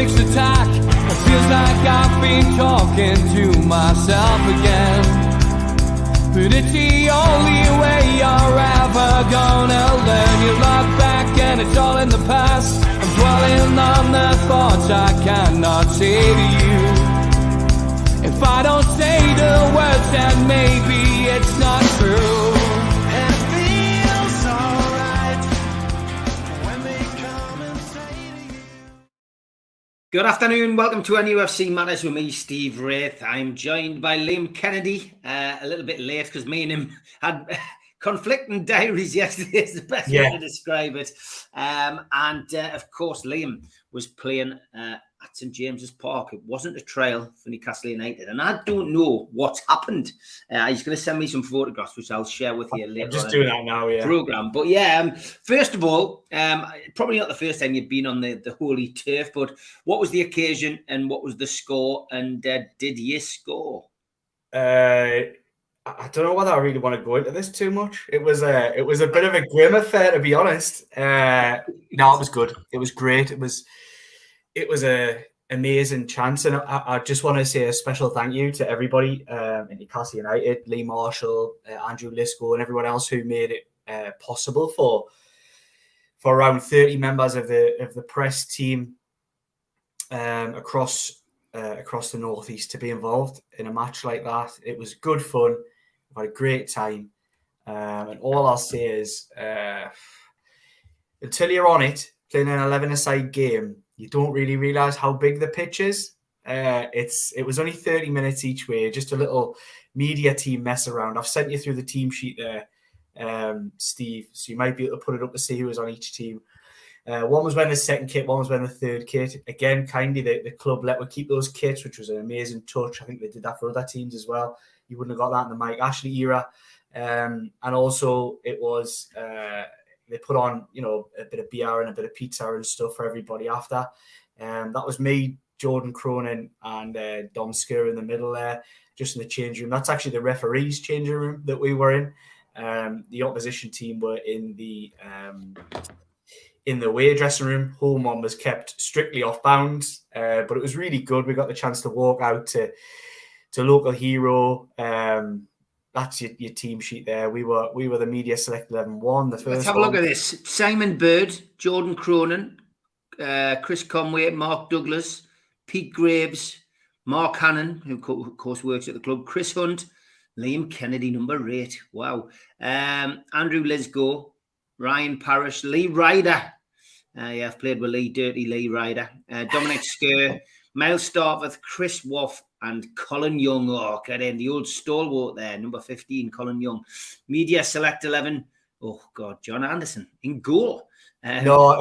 Attack. It feels like I've been talking to myself again, but it's the only way you're ever gonna learn. You look back and it's all in the past. I'm dwelling on the thoughts I cannot say to you. If I don't say the words, then maybe it's not true. And it feels alright when they come and say to you. Good afternoon, welcome to NUFC Matters with me, Steve Wraith. I'm joined by Liam Kennedy, a little bit late because me and him had conflicting diaries yesterday is the best way to describe it. Of course, Liam was playing at St James's Park. It wasn't a trial for Newcastle United, and I don't know what's happened. He's going to send me some photographs, which I'll share with you later. I'm just doing that now, Program, but first of all, probably not the first time you've been on the holy turf, but what was the occasion and what was the score, and did you score? I don't know whether I really want to go into this too much. It was a bit of a grim affair, to be honest. No, it was good. It was great. It was a amazing chance, and I just want to say a special thank you to everybody in Newcastle United, Lee Marshall, Andrew Lisco, and everyone else who made it possible for around 30 members of the press team across the northeast to be involved in a match like that. It was good fun. We had a great time, and all I'll say is, until you're on it playing an 11-a-side game, you don't really realise how big the pitch is. It was only 30 minutes each way, just a little media team mess around. I've sent you through the team sheet there, Steve, so you might be able to put it up to see who was on each team. One was wearing the second kit, one was wearing the third kit. Again, kindly, the club let me keep those kits, which was an amazing touch. I think they did that for other teams as well. You wouldn't have got that in the Mike Ashley era. And also, it was they put on, a bit of beer and a bit of pizza and stuff for everybody after. That was me, Jordan Cronin, and Dom Skur in the middle there, just in the change room. That's actually the referee's changing room that we were in. The opposition team were in the away dressing room. Home one was kept strictly off bounds, but it was really good. We got the chance to walk out to local hero. That's your team sheet there. We were the media select 11-1. The first. Let's have a look at this. Simon Bird, Jordan Cronin, Chris Conway, Mark Douglas, Pete Graves, Mark Hannon, who of course works at the club, Chris Hunt, Liam Kennedy, number 8. Wow. Andrew Lisgo, Ryan Parrish, Lee Ryder. I've played with Dirty Lee Ryder. Dominic Skur, Miles Starford, Chris Woff, and Colin Young. Oh, get in the old stalwart there, number 15, Colin Young. Media Select 11. Oh, God, John Anderson in goal. No,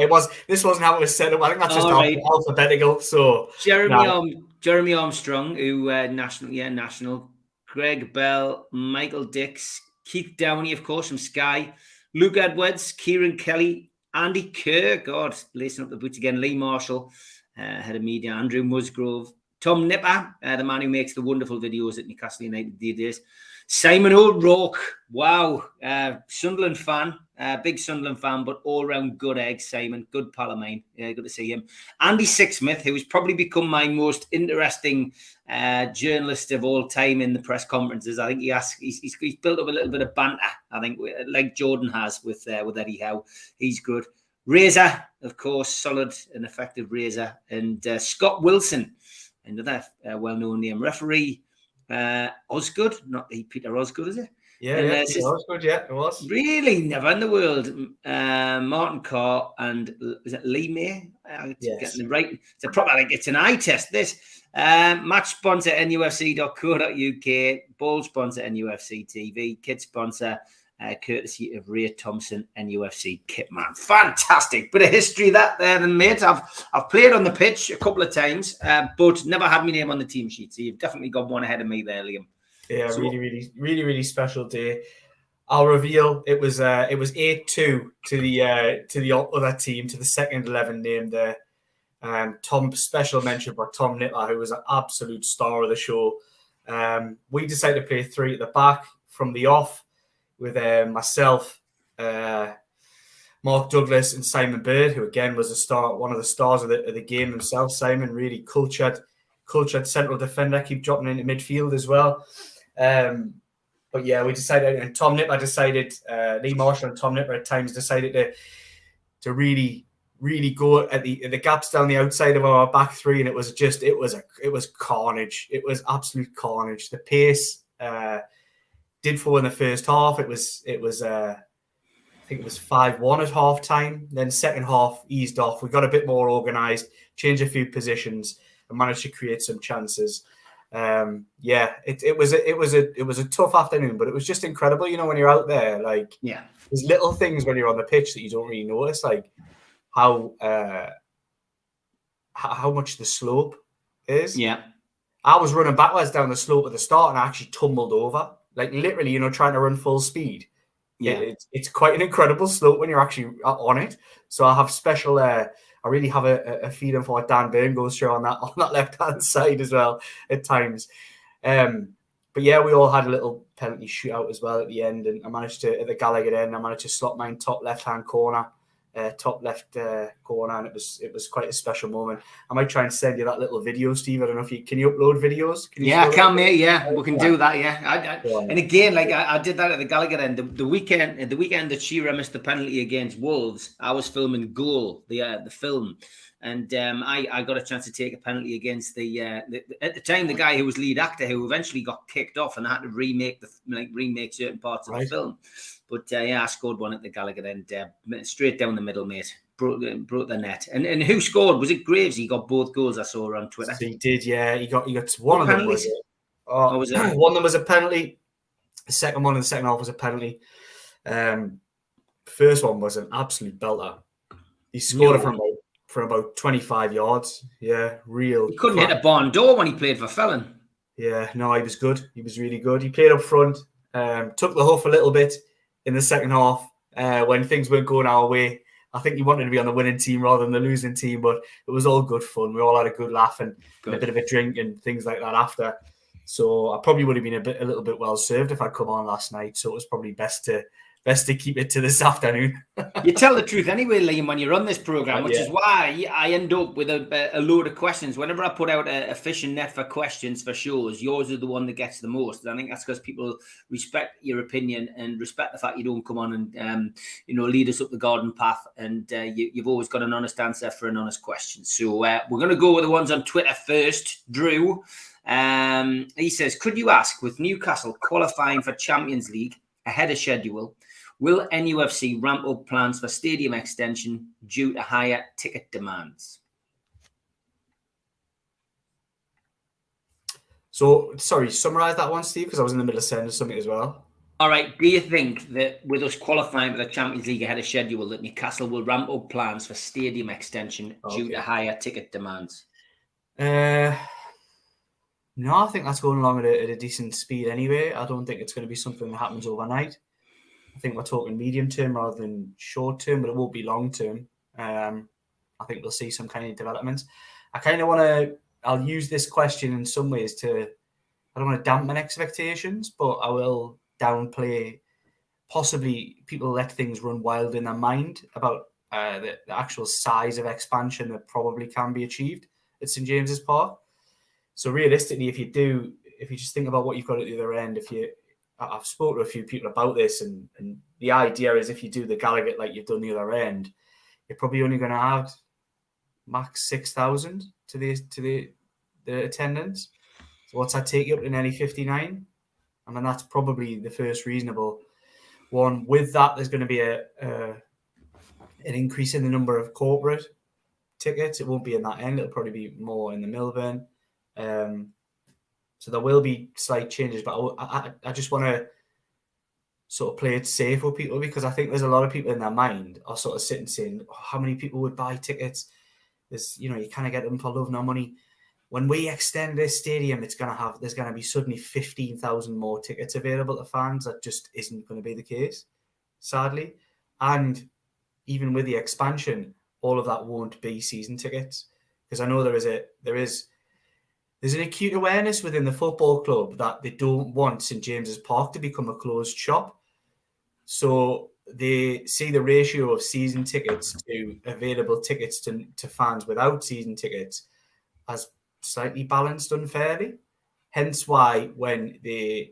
this wasn't how it was set up. I think that's just alphabetical. So Jeremy Armstrong, who national. Greg Bell, Michael Dix, Keith Downey, of course, from Sky. Luke Edwards, Kieran Kelly, Andy Kerr, God, lacing up the boots again. Lee Marshall, head of media. Andrew Musgrove, Tom Nipper, the man who makes the wonderful videos at Newcastle United these days. Simon O'Rourke, wow, Sunderland fan, big Sunderland fan, but all-round good egg, Simon, good pal of mine. Yeah, good to see him. Andy Sixsmith, who has probably become my most interesting journalist of all time in the press conferences. I think he's built up a little bit of banter, I think, like Jordan has with Eddie Howe. He's good. Razor, of course, solid and effective Razor. And Scott Wilson, another well-known name. Referee Osgood, not the Peter Osgood, is it? Yeah, and, yeah, Peter Osgood, yeah, it was. Really, never in the world. Martin Carr and is it Lee May? Yes. Getting the right. It's a proper, like, it's an eye test. This match sponsor NUFC.co.uk, ball sponsor NUFC TV, kit sponsor courtesy of Ray Thompson NUFC Kitman. Fantastic bit of history that there, then, mate. I've played on the pitch a couple of times, but never had my name on the team sheet. So you've definitely got one ahead of me there, Liam. Yeah, so, really special day. I'll reveal it was 8-2 to the other team, to the second 11 named there. Tom, special mention for Tom Nittler, who was an absolute star of the show. We decided to play 3 at the back from the off with myself, Mark Douglas, and Simon Bird, who again was a star, one of the stars of the game himself. Simon, really cultured central defender, keep dropping into midfield as well. But yeah, we decided, and Tom Nittler decided, Lee Marshall and Tom Nittler at times decided to really go at the gaps down the outside of our back 3, and it was carnage. It was absolute carnage. The pace did fall in the first half. It was I think it was 5-1 at half time. Then second half eased off. We got a bit more organised, changed a few positions, and managed to create some chances. It was a tough afternoon, but it was just incredible. You know, when you're out there, like, yeah, there's little things when you're on the pitch that you don't really notice, like how much the slope is. Yeah, I was running backwards down the slope at the start, and I actually tumbled over, like literally, you know, trying to run full speed. Yeah, it's quite an incredible slope when you're actually on it. So I have special. I really have a feeling for what Dan Byrne goes through on that left hand side as well at times. But yeah, we all had a little penalty shootout as well at the end, and I managed to, at the Gallagher end, I managed to slot mine top left hand corner, and it was quite a special moment. I might try and send you that little video, Steve. I don't know if you can upload videos. I can, mate. Yeah, we can do that. Yeah, and again, like I did that at the Gallagher end. The weekend that Shearer missed the penalty against Wolves, I was filming Goal, the film, and I got a chance to take a penalty against the at the time the guy who was lead actor, who eventually got kicked off and had to remake certain parts of the film. But I scored one at the Gallagher end, straight down the middle, mate. Broke the net. And who scored? Was it Graves? He got both goals, I saw on Twitter. He did, yeah. He got one of them. Was it? One of them was a penalty. The second one in the second half was a penalty. First one was an absolute belter. He scored it from about 25 yards. Yeah, real. He couldn't hit a barn door when he played for Felon. Yeah, no, he was good. He was really good. He played up front. Took the huff a little bit in the second half when things weren't going our way. I think he wanted to be on the winning team rather than the losing team, but it was all good fun. We all had a good laugh and a bit of a drink and things like that after. So I probably would have been a little bit well served if I'd come on last night. So it was probably best to keep it to this afternoon. You tell the truth anyway, Liam, when you're on this program, which is why I end up with a load of questions. Whenever I put out a fishing net for questions for shows, yours are the one that gets the most. And I think that's because people respect your opinion and respect the fact you don't come on and lead us up the garden path. And you've always got an honest answer for an honest question. So we're going to go with the ones on Twitter first. Drew, he says, could you ask, with Newcastle qualifying for Champions League ahead of schedule, will NUFC ramp up plans for stadium extension due to higher ticket demands? So, sorry, summarise that one, Steve, because I was in the middle of sending something as well. All right. Do you think that with us qualifying for the Champions League ahead of schedule, that Newcastle will ramp up plans for stadium extension due to higher ticket demands? No, I think that's going along at a decent speed anyway. I don't think it's going to be something that happens overnight. I think we're talking medium term rather than short term, but it won't be long term. I think we'll see some kind of developments. I kind of want to, I'll use this question in some ways I don't want to dampen expectations, but I will downplay possibly people let things run wild in their mind about the actual size of expansion that probably can be achieved at St. James's Park. So realistically, if you just think about what you've got at the other end, I've spoken to a few people about this, and the idea is if you do the Gallagher like you've done the other end, you're probably only going to have max 6,000 to the attendance. So what's that take you up to nearly 59? I mean, that's probably the first reasonable one. With that, there's going to be an increase in the number of corporate tickets. It won't be in that end. It'll probably be more in the Milburn. So there will be slight changes, but I just want to sort of play it safe with people, because I think there's a lot of people in their mind are sort of sitting saying, oh, how many people would buy tickets? There's, you kind of get them for love nor money. When we extend this stadium, there's going to be suddenly 15,000 more tickets available to fans. That just isn't going to be the case, sadly. And even with the expansion, all of that won't be season tickets, because I know there's an acute awareness within the football club that they don't want St James's Park to become a closed shop. So they see the ratio of season tickets to available tickets to fans without season tickets as slightly balanced unfairly. Hence why when they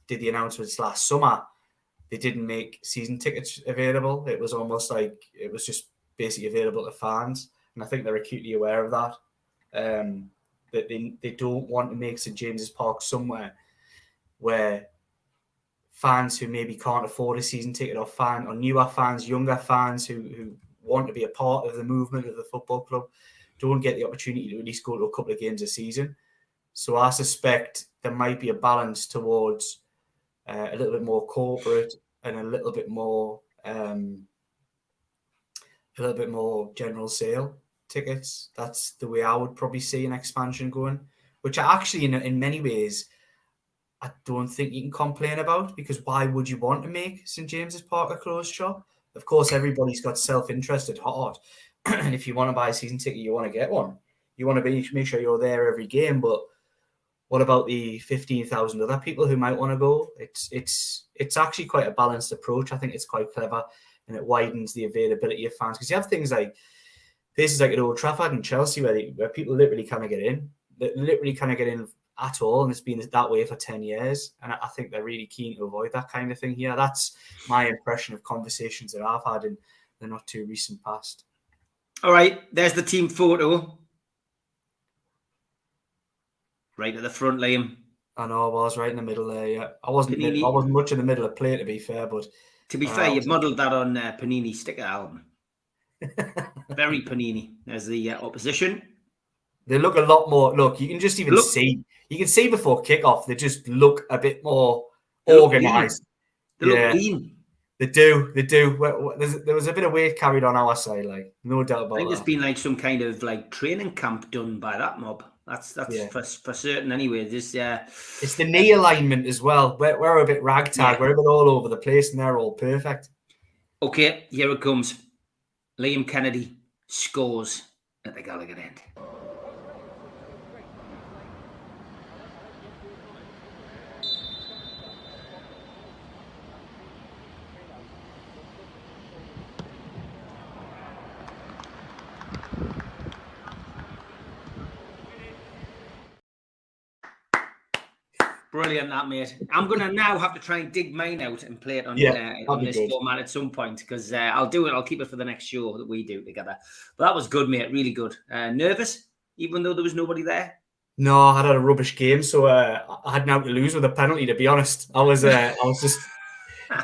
did the announcements last summer, they didn't make season tickets available. It was almost like it was just basically available to fans. And I think they're acutely aware of that. That they don't want to make St James's Park somewhere where fans who maybe can't afford a season ticket, or newer fans, younger fans who want to be a part of the movement of the football club, don't get the opportunity to at least go to a couple of games a season. So I suspect there might be a balance towards a little bit more corporate and a little bit more general sale tickets. That's the way I would probably see an expansion going, which I actually, in many ways, I don't think you can complain about, because why would you want to make St James's Park a closed shop? Of course, everybody's got self-interest at heart. And if you want to buy a season ticket, you want to get one. You want to make sure you're there every game. But what about the 15,000 other people who might want to go? It's actually quite a balanced approach. I think it's quite clever, and it widens the availability of fans, because you have things like places like at Old Trafford and Chelsea where people literally can't get in. They literally can't get in at all, and it's been that way for 10 years. And I think they're really keen to avoid that kind of thing here. That's my impression of conversations that I've had in the not too recent past. All right, there's the team photo. Right at the front, Liam. I know, I was right in the middle there, yeah. I wasn't much in the middle of play, to be fair, but... To be fair, you've modelled that on Panini sticker album. Very Panini. There's the opposition. They look a lot more... Look, you can just even see... You can see before kickoff, they just look a bit more organised. They look clean. They do. There was a bit of weight carried on our side, like, no doubt about that. I think there's been like some kind of like training camp done by that mob. That's for certain anyway. It's the knee alignment as well. We're a bit ragtag. Yeah. We're a bit all over the place, and they're all perfect. Okay, here it comes. Liam Kennedy scores at the Gallagher end. Brilliant, that, mate. I'm going to now have to try and dig mine out and play it on this format at some point, because I'll do it. I'll keep it for the next show that we do together. But that was good, mate. Really good. Nervous, even though there was nobody there? No, I had a rubbish game, so I had now to lose with a penalty, to be honest. I was just...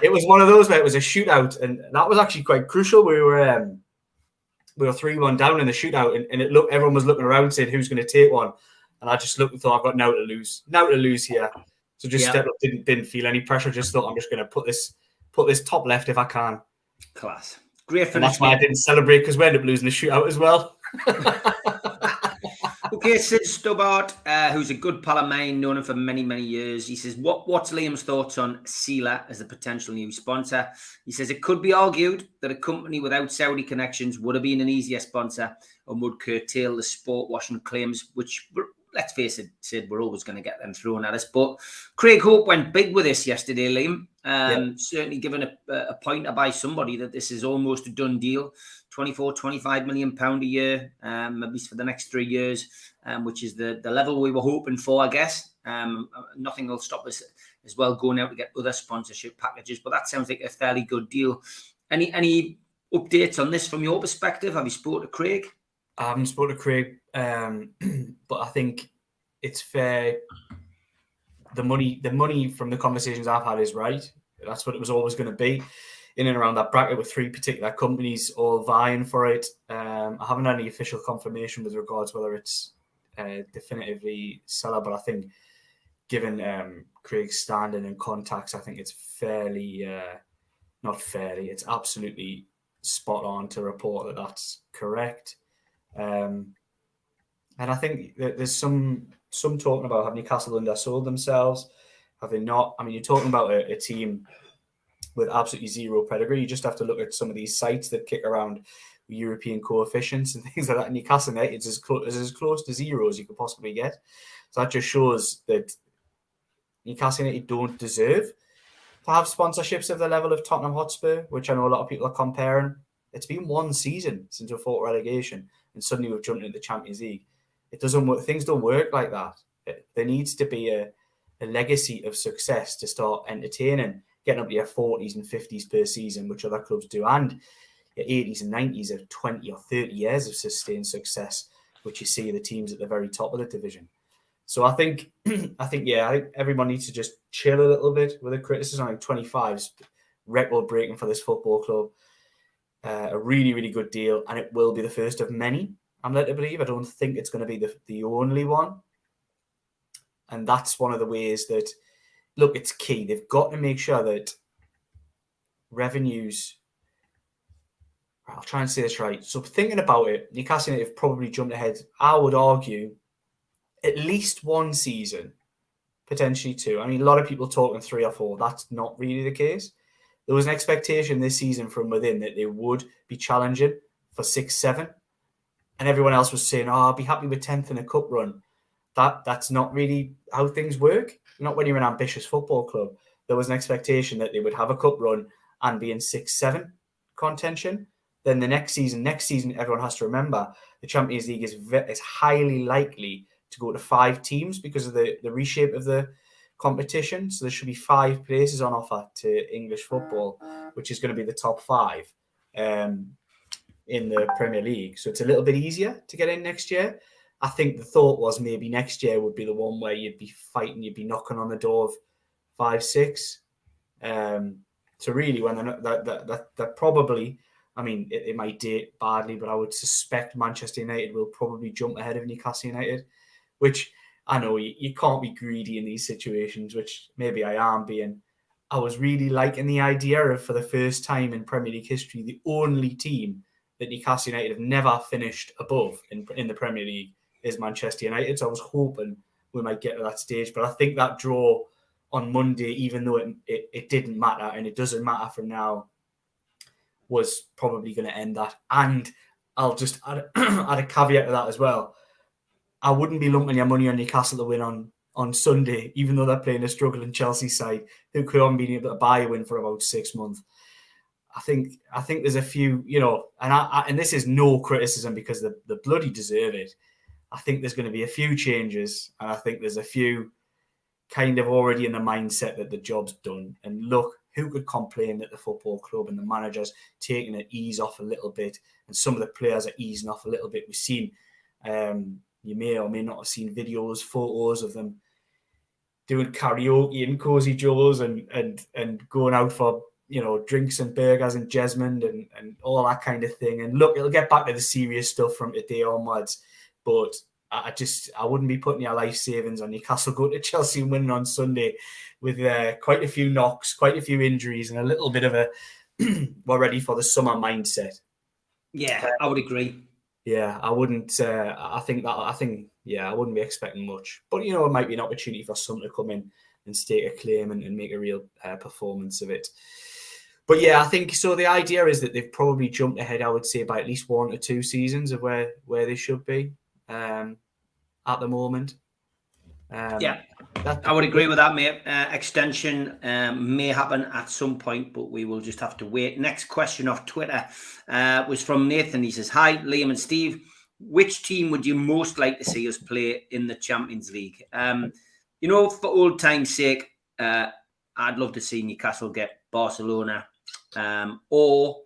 It was one of those where it was a shootout, and that was actually quite crucial. We were 3-1 down in the shootout, and everyone was looking around saying who's going to take one. And I just looked and thought, I've got now to lose here. So just stepped up, didn't feel any pressure. Just thought, I'm just going to put this top left if I can. Class. Great finish. And that's why I didn't celebrate, because we ended up losing the shootout as well. Okay, Sid Stubbart, who's a good pal of mine, known him for many, many years. He says, what's Liam's thoughts on Sela as a potential new sponsor? He says, it could be argued that a company without Saudi connections would have been an easier sponsor and would curtail the sport washing claims, which, let's face it, Sid, we're always going to get them thrown at us. But Craig Hope went big with this yesterday, Liam. Certainly given a pointer by somebody that this is almost a done deal. 25 million pound a year, at least for the next 3 years, which is the level we were hoping for, I guess. Nothing will stop us as well going out to get other sponsorship packages, but that sounds like a fairly good deal. Any updates on this from your perspective? Have you spoken to Craig? I haven't spoken to Craig, but I think it's fair. The money from the conversations I've had is right. That's what it was always going to be, in and around that bracket with 3 particular companies all vying for it. I haven't had any official confirmation with regards whether it's definitively seller, but I think given Craig's standing and contacts, I think it's it's absolutely spot on to report that that's correct. And I think that there's some talking about have Newcastle undersold themselves, have they not? I mean, you're talking about a team with absolutely zero pedigree. You just have to look at some of these sites that kick around European coefficients and things like that. Newcastle United is as close to zero as you could possibly get. So that just shows that Newcastle United don't deserve to have sponsorships of the level of Tottenham Hotspur, which I know a lot of people are comparing. It's been 1 season since we fought relegation, and suddenly we've jumped into the Champions League. It doesn't work. Things don't work like that. There needs to be a legacy of success to start entertaining, getting up to your 40s and 50s per season, which other clubs do, and your 80s and 90s of 20 or 30 years of sustained success, which you see the teams at the very top of the division. So I think everyone needs to just chill a little bit with the criticism. I think 25's record breaking for this football club. A really, really good deal, and it will be the first of many, I'm led to believe. I don't think it's going to be the only one. And that's one of the ways that, look, it's key. They've got to make sure that revenues, I'll try and say this right. So thinking about it, Newcastle United have probably jumped ahead, I would argue, at least 1 season, potentially 2. I mean, a lot of people talking 3 or 4. That's not really the case. There was an expectation this season from within that they would be challenging for 6, 7. And everyone else was saying, I'll be happy with 10th in a cup run. That's not really how things work. Not when you're an ambitious football club. There was an expectation that they would have a cup run and be in 6, 7 contention. Then the next season, everyone has to remember, the Champions League is highly likely to go to 5 teams because of the reshape of the competition. So there should be 5 places on offer to English football, which is going to be the top 5 in the Premier League. So it's a little bit easier to get in next year. I think the thought was maybe next year would be the one where you'd be knocking on the door of 5, 6. So really, when they're probably, I mean, it might date badly, but I would suspect Manchester United will probably jump ahead of Newcastle United, which I know you can't be greedy in these situations, which maybe I am being. I was really liking the idea of, for the first time in Premier League history, the only team that Newcastle United have never finished above in the Premier League is Manchester United. So I was hoping we might get to that stage. But I think that draw on Monday, even though it didn't matter, and it doesn't matter from now, was probably going to end that. And I'll just add a caveat to that as well. I wouldn't be lumping your money on Newcastle to win on Sunday, even though they're playing a struggling Chelsea side who could have been able to buy a win for about 6 months. I think there's a few, and this is no criticism because they bloody deserve it. I think there's going to be a few changes, and I think there's a few kind of already in the mindset that the job's done. And look, who could complain that the football club and the manager's taking an ease off a little bit, and some of the players are easing off a little bit. We've seen, you may or may not have seen videos, photos of them doing karaoke in Cozy Joe's and going out for, drinks and burgers and Jesmond and all that kind of thing. And look, it'll get back to the serious stuff from today onwards, but I wouldn't be putting your life savings on Newcastle going to Chelsea and winning on Sunday with quite a few knocks, quite a few injuries, and a little bit of a we're ready for the summer mindset. Yeah, I would agree. Yeah, I wouldn't. I wouldn't be expecting much, but it might be an opportunity for some to come in and stake a claim and make a real performance of it. But yeah, I think so. The idea is that they've probably jumped ahead, I would say, by at least 1 or 2 seasons of where they should be at the moment. I would agree with that, mate. Extension may happen at some point, but we will just have to wait. Next question off Twitter was from Nathan. He says, "Hi, Liam and Steve. Which team would you most like to see us play in the Champions League? For old time's sake, I'd love to see Newcastle get Barcelona or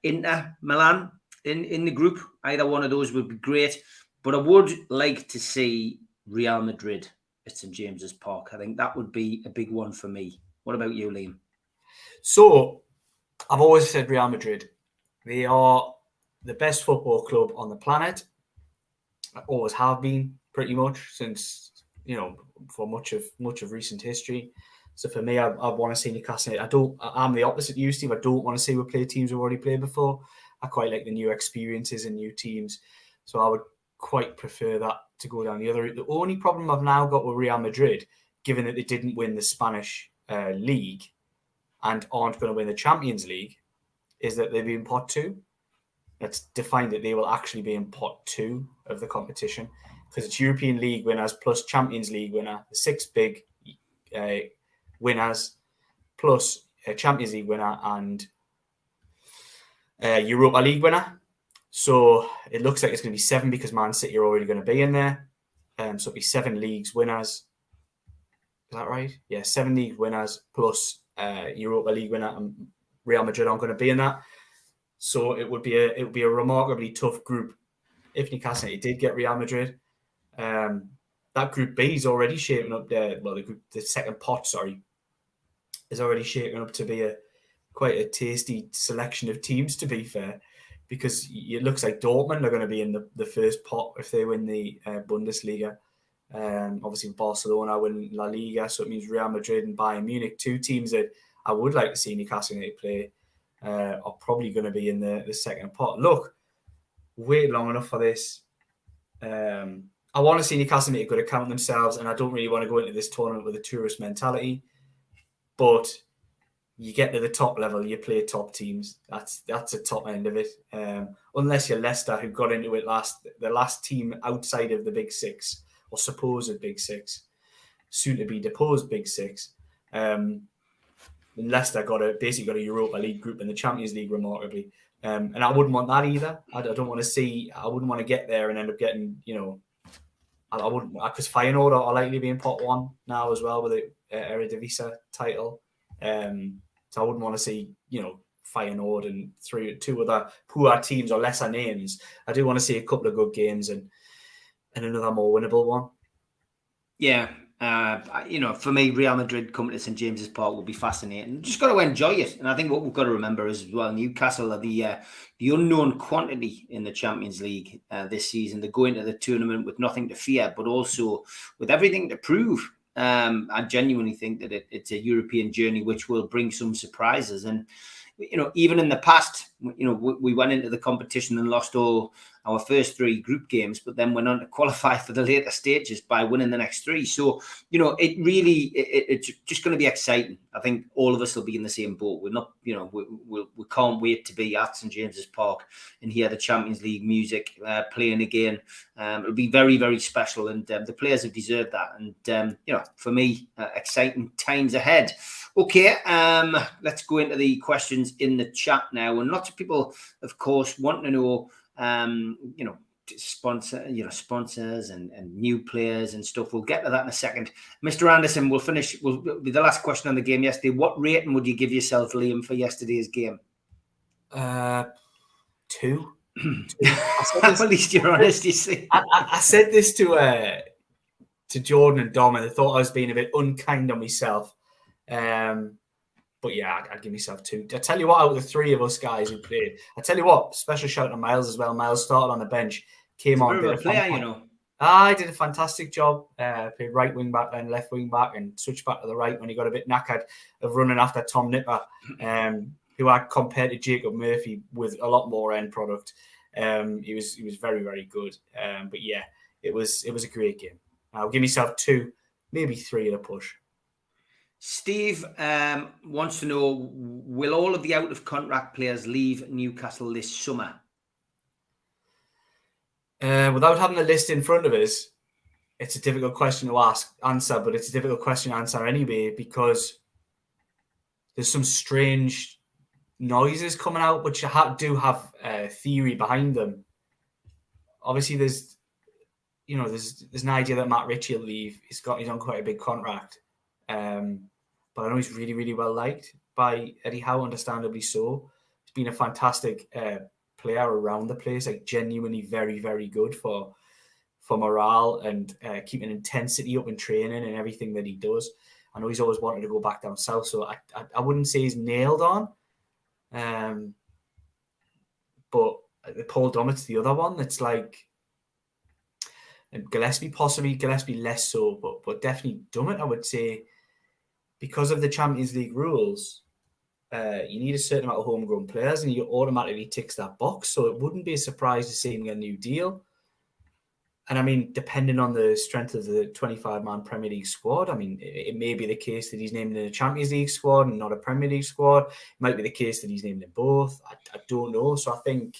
Inter Milan in the group. Either one of those would be great. But I would like to see Real Madrid at St James's Park. I think that would be a big one for me. What about you, Liam? So, I've always said Real Madrid. They are the best football club on the planet. Always have been, pretty much, since, for much of recent history. So for me, I want to see Newcastle. I'm the opposite to you, Steve. I don't want to see we play teams we've already played before. I quite like the new experiences and new teams. So I would quite prefer that to go down the other route. The only problem I've now got with Real Madrid, given that they didn't win the Spanish league and aren't going to win the Champions League, is that they'll be in pot 2. That's defined that they will actually be in pot 2 of the competition, because it's European League winners plus Champions League winner, the 6 big winners, plus a Champions League winner and Europa League winner. So it looks like it's going to be 7 because Man City are already going to be in there. So it'll be 7 leagues winners. Is that right? Yeah, 7 league winners plus Europa League winner, and Real Madrid aren't going to be in that. So it would be a remarkably tough group if Newcastle did get Real Madrid. That Group B is already shaping up there. Well, the second pot, is already shaping up to be quite a tasty selection of teams, to be fair, because it looks like Dortmund are going to be in the first pot if they win the Bundesliga. Obviously, Barcelona win La Liga, so it means Real Madrid and Bayern Munich, 2 teams that I would like to see Newcastle United play, are probably going to be in the second pot. Look, wait long enough for this. I want to see Newcastle make a good account of themselves, and I don't really want to go into this tournament with a tourist mentality. But you get to the top level, you play top teams. That's the top end of it. Unless you're Leicester, who got into it the last team outside of the Big Six, or supposed Big Six, soon to be deposed Big Six. And Leicester basically got a Europa League group in the Champions League, remarkably. And I wouldn't want that either. I wouldn't want to get there and end up getting, I wouldn't, because Feyenoord are likely to be in pot 1 now as well with the Eredivisie title. So I wouldn't want to see, Feyenoord and 2 other poor teams or lesser names. I do want to see a couple of good games and another more winnable one. Yeah. For me, Real Madrid coming to St James's Park will be fascinating. Just got to enjoy it. And I think what we've got to remember is, well, Newcastle are the unknown quantity in the Champions League this season. They go into the tournament with nothing to fear, but also with everything to prove. I genuinely think that it's a European journey which will bring some surprises. And, even in the past, we went into the competition and lost all our first 3 group games, but then went on to qualify for the later stages by winning the next 3. So, it's just going to be exciting. I think all of us will be in the same boat. We're not, we can't wait to be at St James's Park and hear the Champions League music playing again. It'll be very, very special, and the players have deserved that. And, for me, exciting times ahead. Okay, let's go into the questions in the chat now. And lots of people, of course, want to know, sponsors and new players and stuff. We'll get to that in a second. Mr. Anderson, will be the last question on the game yesterday. What rating would you give yourself, Liam, for yesterday's game? 2. At least you're honest, you see. I said this to Jordan and Dom, and I thought I was being a bit unkind on myself. But yeah, I'd give myself 2. I tell you what, out of the 3 of us guys who played, I tell you what, special shout to Miles as well. Miles started on the bench, came on. Did a fantastic job. Played right wing back, then left wing back, and switched back to the right when he got a bit knackered of running after Tom Nipper, who I compared to Jacob Murphy with a lot more end product. He was very, very good. But yeah, it was a great game. I'll give myself 2, maybe 3 at a push. Steve wants to know, will all of the out-of-contract players leave Newcastle this summer? Without having a list in front of us, it's a difficult question to answer, but it's a difficult question to answer anyway, because there's some strange noises coming out, which do have theory behind them. Obviously, there's an idea that Matt Ritchie will leave. He's on quite a big contract. But I know he's really, really well liked by Eddie Howe, understandably so. He's been a fantastic player around the place, like genuinely very, very good for for morale and keeping intensity up in training and everything that he does. I know he's always wanted to go back down south, so I wouldn't say he's nailed on. But Paul Dummett's the other one that's like, and Gillespie possibly, Gillespie less so, but definitely Dummett, I would say, because of the Champions League rules, you need a certain amount of homegrown players and he automatically ticks that box. So it wouldn't be a surprise to see him get a new deal. And I mean, depending on the strength of the 25-man Premier League squad, I mean, it may be the case that he's named in a Champions League squad and not a Premier League squad. It might be the case that he's named in both. I don't know. So I think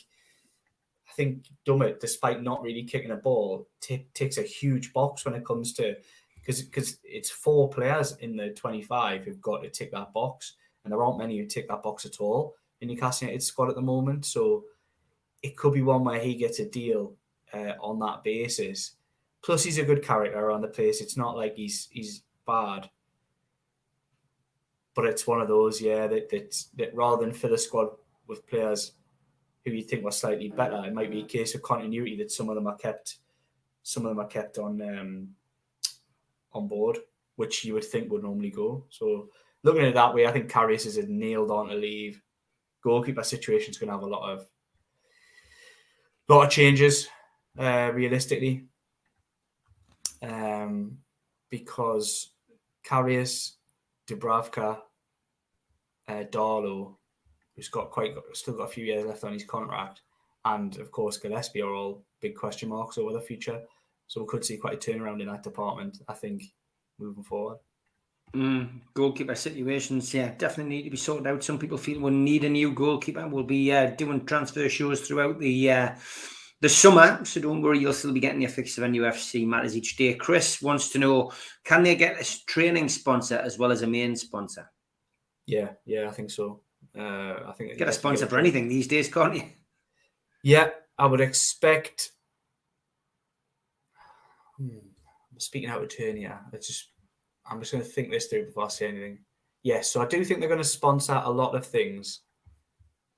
Dummett, despite not really kicking a ball, ticks a huge box when it comes to, because it's 4 players in the 25 who've got to tick that box, and there aren't many who tick that box at all in Newcastle United's squad at the moment. So it could be one where he gets a deal on that basis. Plus, he's a good character around the place. It's not like he's bad, but it's one of those, that rather than fill a squad with players who you think were slightly better, it might be a case of continuity that some of them are kept on board, which you would think would normally go. So looking at it that way, I think Karius is nailed on to leave. Goalkeeper situation is going to have a lot of changes, realistically, because Karius, Dubravka, Darlow, who's still got a few years left on his contract, and of course Gillespie are all big question marks over the future. So we could see quite a turnaround in that department, I think, moving forward. Goalkeeper situations, definitely need to be sorted out. Some people feel we'll need a new goalkeeper. We'll be doing transfer shows throughout the summer, so don't worry, you'll still be getting your fix of NUFC matters each day. Chris wants to know, can they get a training sponsor as well as a main sponsor? Yeah, I think so. I think get a sponsor for anything these days, can't you? Yeah, I would expect. I'm speaking out of turn here. I'm just going to think this through before I say anything. Yes, so I do think they're going to sponsor a lot of things,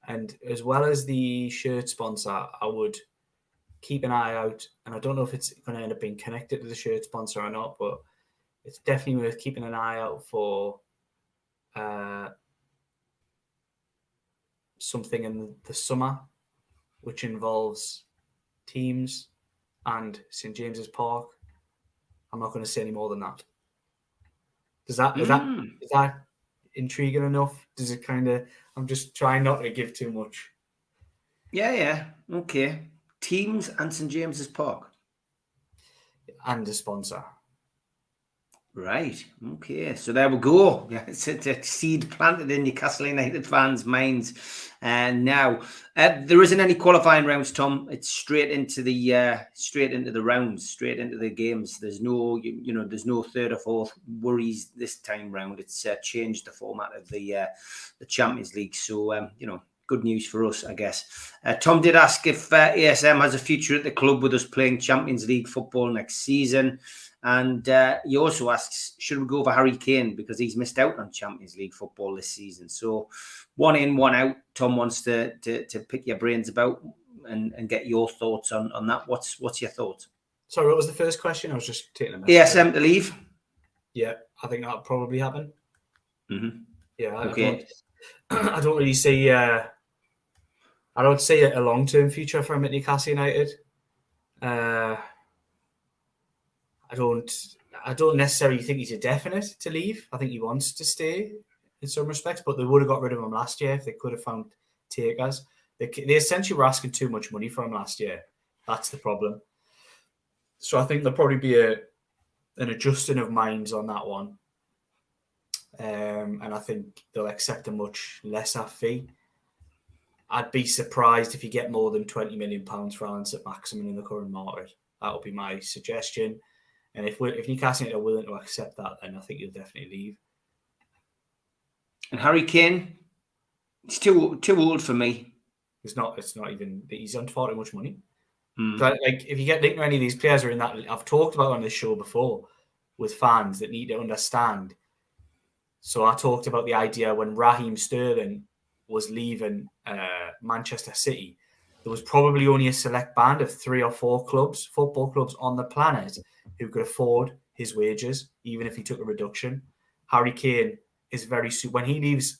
and as well as the shirt sponsor, I would keep an eye out. And I don't know if it's going to end up being connected to the shirt sponsor or not, but it's definitely worth keeping an eye out for. Something in the summer, which involves teams and St James's Park. I'm not going to say any more than that. Is that intriguing enough? Does it kind of? I'm just trying not to give too much. Yeah. Okay. Teams and St James's Park, and a sponsor. Right. Okay. So there we go. It's a seed planted in Newcastle United fans' minds. And now there isn't any qualifying rounds, Tom. It's straight into the rounds, straight into the games. There's no, there's no third or fourth worries this time round. It's changed the format of the Champions League. So good news for us, I guess. Tom did ask if ASM has a future at the club with us playing Champions League football next season. And he also asks, should we go for Harry Kane because he's missed out on Champions League football this season? So 1 in, 1 out. Tom wants to pick your brains about and get your thoughts on that. What's your thoughts? Sorry, what was the first question? I was just taking a message. ASM to leave? Yeah, I think that'll probably happen. Mm-hmm. Yeah, okay. I don't really see. I don't see a long-term future for him at Newcastle United. I don't necessarily think he's a definite to leave. I think he wants to stay in some respects, but they would have got rid of him last year if they could have found takers. They essentially were asking too much money for him last year. That's the problem. So I think there'll probably be an adjusting of minds on that one. And I think they'll accept a much lesser fee. I'd be surprised if you get more than £20 million for Alan St-Maximin in the current market. That would be my suggestion. And if Newcastle are willing to accept that, then I think you'll definitely leave. And Harry Kane, he's too old for me. It's not even. He's on far too much money. But like, if you get linked to any of these players who are in that, I've talked about on this show before with fans that need to understand. So I talked about the idea when Raheem Sterling was leaving Manchester City, there was probably only a select band of 3 or 4 football clubs on the planet who could afford his wages, even if he took a reduction. Harry Kane is when he leaves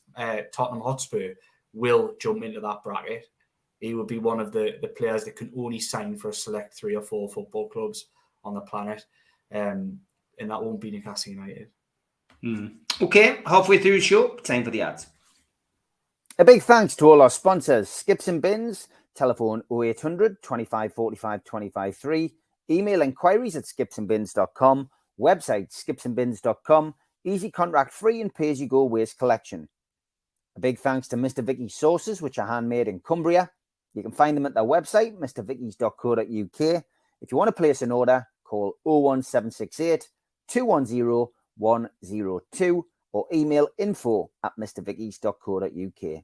Tottenham Hotspur, will jump into that bracket. He would be one of the players that can only sign for a select 3 or 4 football clubs on the planet. And that won't be Newcastle United. Okay, halfway through the show, time for the ads. A big thanks to all our sponsors: Skips and Bins, telephone 0800 25 45 25 3, email inquiries at skipsandbins.com, website skipsandbins.com, easy contract free and pay-as-you-go waste collection. A big thanks to Mr. Vicky's sauces, which are handmade in Cumbria. You can find them at their website, mrvickies.co.uk. If you want to place an order, call 01768 210 102 or email info@mrvickies.co.uk.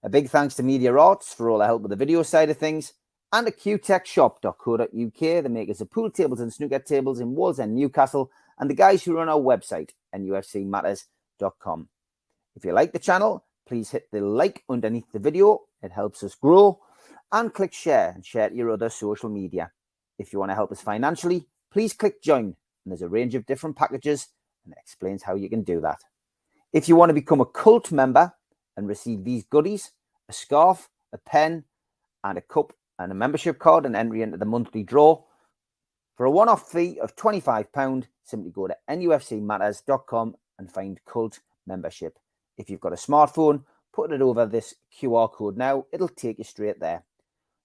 A big thanks to Media Arts for all the help with the video side of things, and at qtechshop.co.uk, the makers of pool tables and snooker tables in Wallsend, Newcastle, and the guys who run our website, NUFCmatters.com. If you like the channel, please hit the like underneath the video. It helps us grow. And click share and share to your other social media. If you want to help us financially, please click join. And there's a range of different packages, and it explains how you can do that. If you want to become a cult member and receive these goodies, a scarf, a pen, and a cup, and a membership card, and entry into the monthly draw, for a one-off fee of £25, simply go to nufcmatters.com and find cult membership. If you've got a smartphone, put it over this QR code now. It'll take you straight there.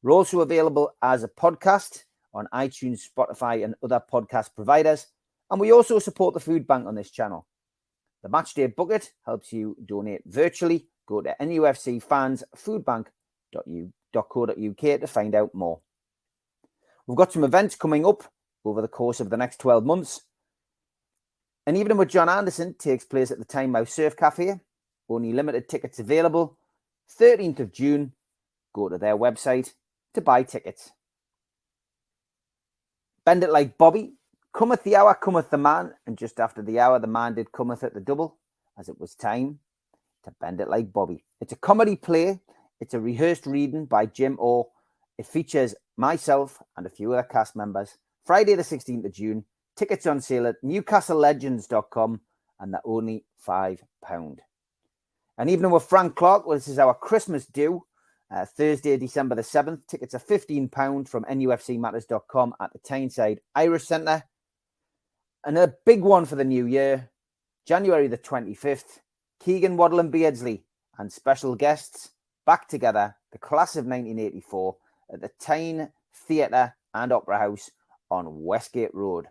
We're also available as a podcast on iTunes, Spotify, and other podcast providers. And we also support the food bank on this channel. The Matchday Bucket helps you donate virtually. Go to nufcfansfoodbank.co.uk to find out more. We've got some events coming up over the course of the next 12 months. An evening with John Anderson takes place at the Tynemouth Surf Cafe. Only limited tickets available. 13th of June. Go to their website to buy tickets. Bend it like Bobby. Cometh the hour, cometh the man. And just after the hour, the man did cometh at the double, as it was time to bend it like Bobby. It's a comedy play. It's a rehearsed reading by Jim Orr. It features myself and a few other cast members. Friday the 16th of June. Tickets on sale at newcastlelegends.com, and they're only £5. An evening with Frank Clark. Well, this is our Christmas due. Thursday, December the 7th. Tickets are £15 from nufcmatters.com at the Tyneside Irish Centre. And a big one for the new year, January the 25th. Keegan, Waddle and Beardsley and special guests back together, the class of 1984, at the Tyne Theatre and Opera House on Westgate Road.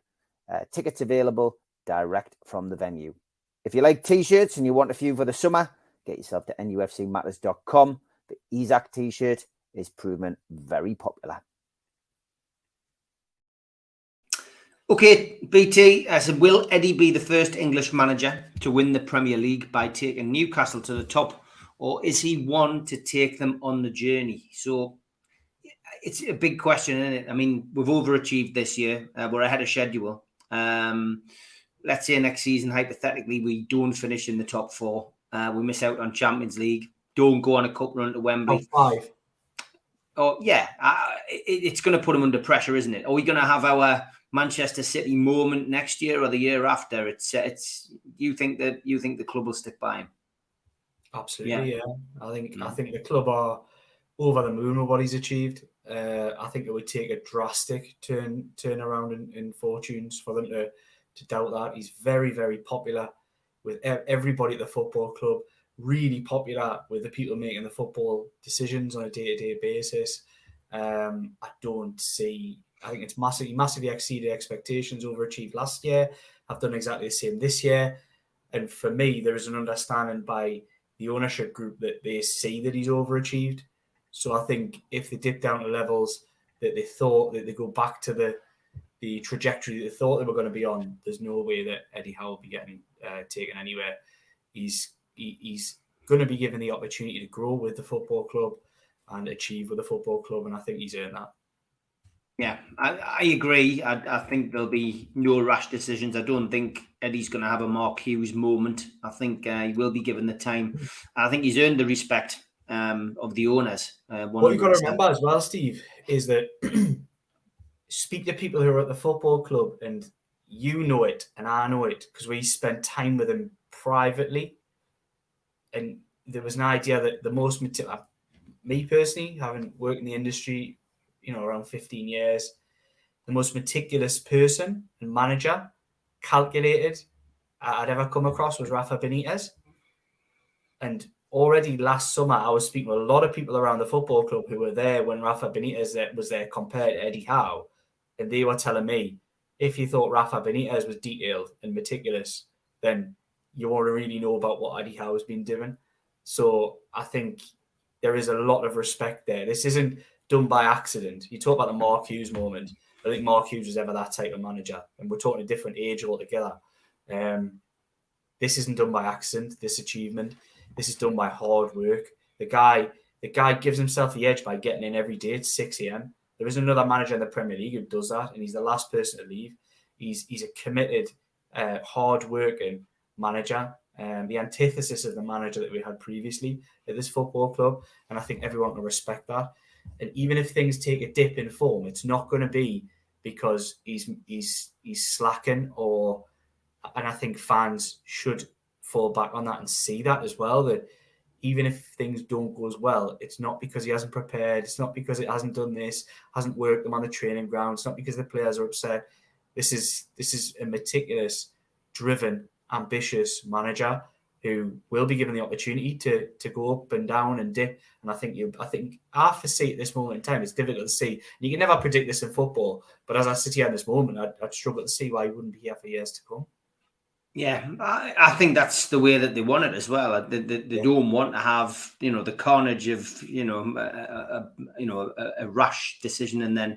Tickets available direct from the venue. If you like T-shirts and you want a few for the summer, get yourself to nufcmatters.com. The Isaac T-shirt is proven very popular. Okay, BT, I said, will Eddie be the first English manager to win the Premier League by taking Newcastle to the top, or is he one to take them on the journey? So it's a big question, isn't it? I mean, we've overachieved this year. We're ahead of schedule. Let's say next season, hypothetically, we don't finish in the top 4. We miss out on Champions League. Don't go on a cup run to Wembley. Top 5. Oh, yeah. It's going to put them under pressure, isn't it? Are we going to have our Manchester City moment next year or the year after? It's. You think the club will stick by him? Absolutely, yeah. I think the club are over the moon with what he's achieved. I think it would take a drastic turn around in fortunes for them to doubt that. He's very, very popular with everybody at the football club. Really popular with the people making the football decisions on a day-to-day basis. I think it's massively exceeded expectations, overachieved last year. I've done exactly the same this year. And for me, there is an understanding by the ownership group that they see that he's overachieved. So I think if they dip down to levels that they thought, that they go back to the trajectory that they thought they were going to be on, there's no way that Eddie Howe will be getting taken anywhere. He's going to be given the opportunity to grow with the football club and achieve with the football club, and I think he's earned that. Yeah, I agree. I think there'll be no rash decisions. I don't think Eddie's going to have a Mark Hughes moment. I think he will be given the time. I think he's earned the respect of the owners. What you've got to 100%. remember as well, Steve, is that speak to people who are at the football club, and you know it, and I know it, because we spent time with them privately. And there was an idea that the most, me personally, having worked in the industry, around 15 years, the most meticulous person and manager, calculated, I'd ever come across was Rafa Benitez. And already last summer, I was speaking with a lot of people around the football club who were there when Rafa Benitez was there compared to Eddie Howe. And they were telling me, if you thought Rafa Benitez was detailed and meticulous, then you want to really know about what Eddie Howe has been doing. So I think there is a lot of respect there. This isn't done by accident. You talk about the Mark Hughes moment. I think Mark Hughes was ever that type of manager. And we're talking a different age altogether. This isn't done by accident, this achievement. This is done by hard work. The guy gives himself the edge by getting in every day at 6 a.m. There is another manager in the Premier League who does that, and he's the last person to leave. He's a committed, hard-working manager, the antithesis of the manager that we had previously at this football club, and I think everyone will respect that. And even if things take a dip in form, it's not going to be because he's slacking, and I think fans should fall back on that and see that as well, that even if things don't go as well, it's not because he hasn't prepared. It's not because it hasn't done this, hasn't worked them on the training ground. It's not because the players are upset. This is a meticulous, driven, ambitious manager who will be given the opportunity to go up and down and dip. And I think I foresee at this moment in time, it's difficult to see. You can never predict this in football, but as I sit here in this moment, I'd struggle to see why he wouldn't be here for years to come. Yeah, I think that's the way that they want it as well. They don't want to have, the carnage of, a rash decision. And then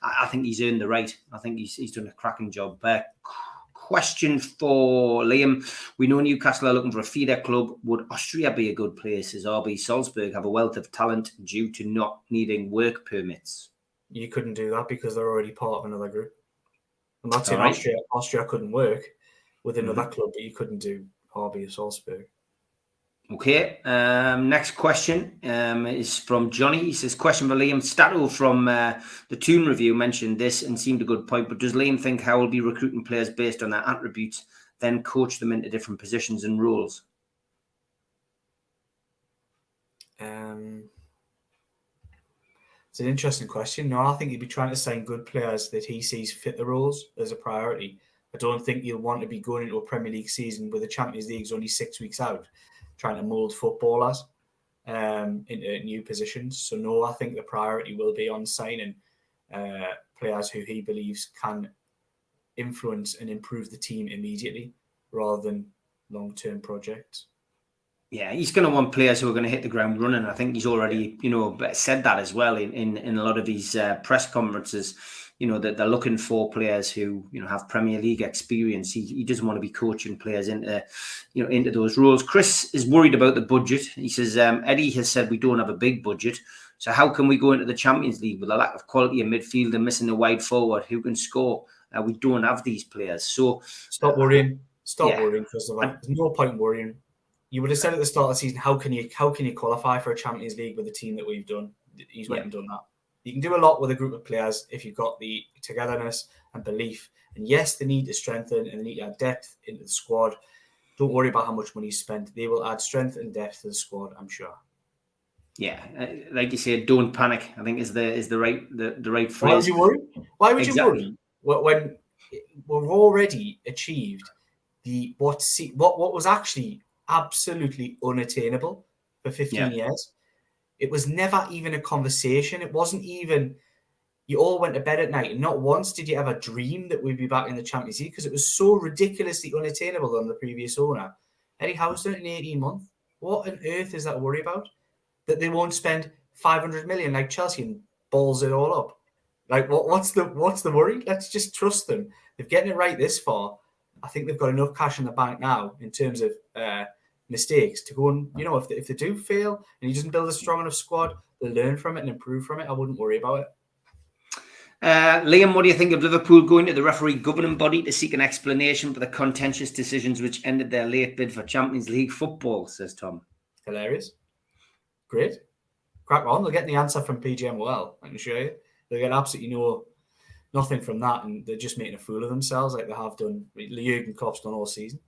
I think he's earned the right. I think he's done a cracking job. Question for Liam. We know Newcastle are looking for a feeder club. Would Austria be a good place? As RB Salzburg have a wealth of talent due to not needing work permits? You couldn't do that because they're already part of another group. I'm not saying Right. Austria couldn't work with another club, but you couldn't do RB Salzburg. Okay. Next question is from Johnny. He says, question for Liam. Stato from the Toon Review mentioned this and seemed a good point, but does Liam think Howe will be recruiting players based on their attributes, then coach them into different positions and roles? It's an interesting question. No, I think he'd be trying to sign good players that he sees fit the roles as a priority. I don't think you'll want to be going into a Premier League season with the Champions League's only 6 weeks out, trying to mould footballers into new positions. So no, I think the priority will be on signing players who he believes can influence and improve the team immediately rather than long-term projects. Yeah, he's going to want players who are going to hit the ground running. I think he's already, said that as well in a lot of these press conferences. That they're looking for players who, have Premier League experience. He doesn't want to be coaching players into those roles. Chris is worried about the budget. He says, Eddie has said we don't have a big budget. So how can we go into the Champions League with a lack of quality in midfield and missing a wide forward who can score? We don't have these players. So stop worrying. Stop worrying, first of all. There's no point worrying. You would have said at the start of the season, how can you qualify for a Champions League with the team that we've done? He's went and done that. You can do a lot with a group of players if you've got the togetherness and belief. And yes, they need to strengthen and they need to add depth into the squad. Don't worry about how much money is spent. They will add strength and depth to the squad, I'm sure. Yeah, like you said, don't panic. I think is the right phrase. Why would you worry? Why would you worry when we've already achieved what was actually absolutely unattainable for 15 years? It was never even a conversation. It wasn't even, you all went to bed at night and not once did you ever dream that we'd be back in the Champions League because it was so ridiculously unattainable on the previous owner. Eddie Howe's done it in 18 months. What on earth is that worry about? That they won't spend 500 million like Chelsea and balls it all up. Like, what's the worry? Let's just trust them. They're getting it right this far. I think they've got enough cash in the bank now in terms of mistakes to go and, if they do fail and he doesn't build a strong enough squad, they'll learn from it and improve from it. I wouldn't worry about it. Liam, what do you think of Liverpool going to the referee governing body to seek an explanation for the contentious decisions which ended their late bid for Champions League football, says Tom? Hilarious. great. Crack on. They'll get the answer from PGMOL, I can assure you. They'll get absolutely nothing from that, and they're just making a fool of themselves like they have done. Jurgen Klopp's done all season.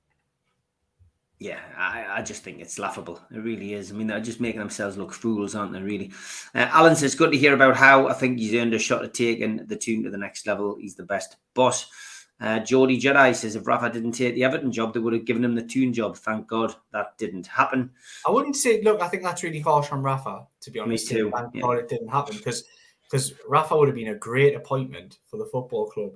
Yeah, I just think it's laughable. It really is. I mean, they're just making themselves look fools, aren't they, really? Alan says, good to hear about how I think he's earned a shot at taking the team to the next level. He's the best boss. Geordie Jedi says, if Rafa didn't take the Everton job, they would have given him the Toon job. Thank God that didn't happen. I wouldn't say, look, I think that's really harsh on Rafa, to be honest. Me too. Thank God it didn't happen, because Rafa would have been a great appointment for the football club.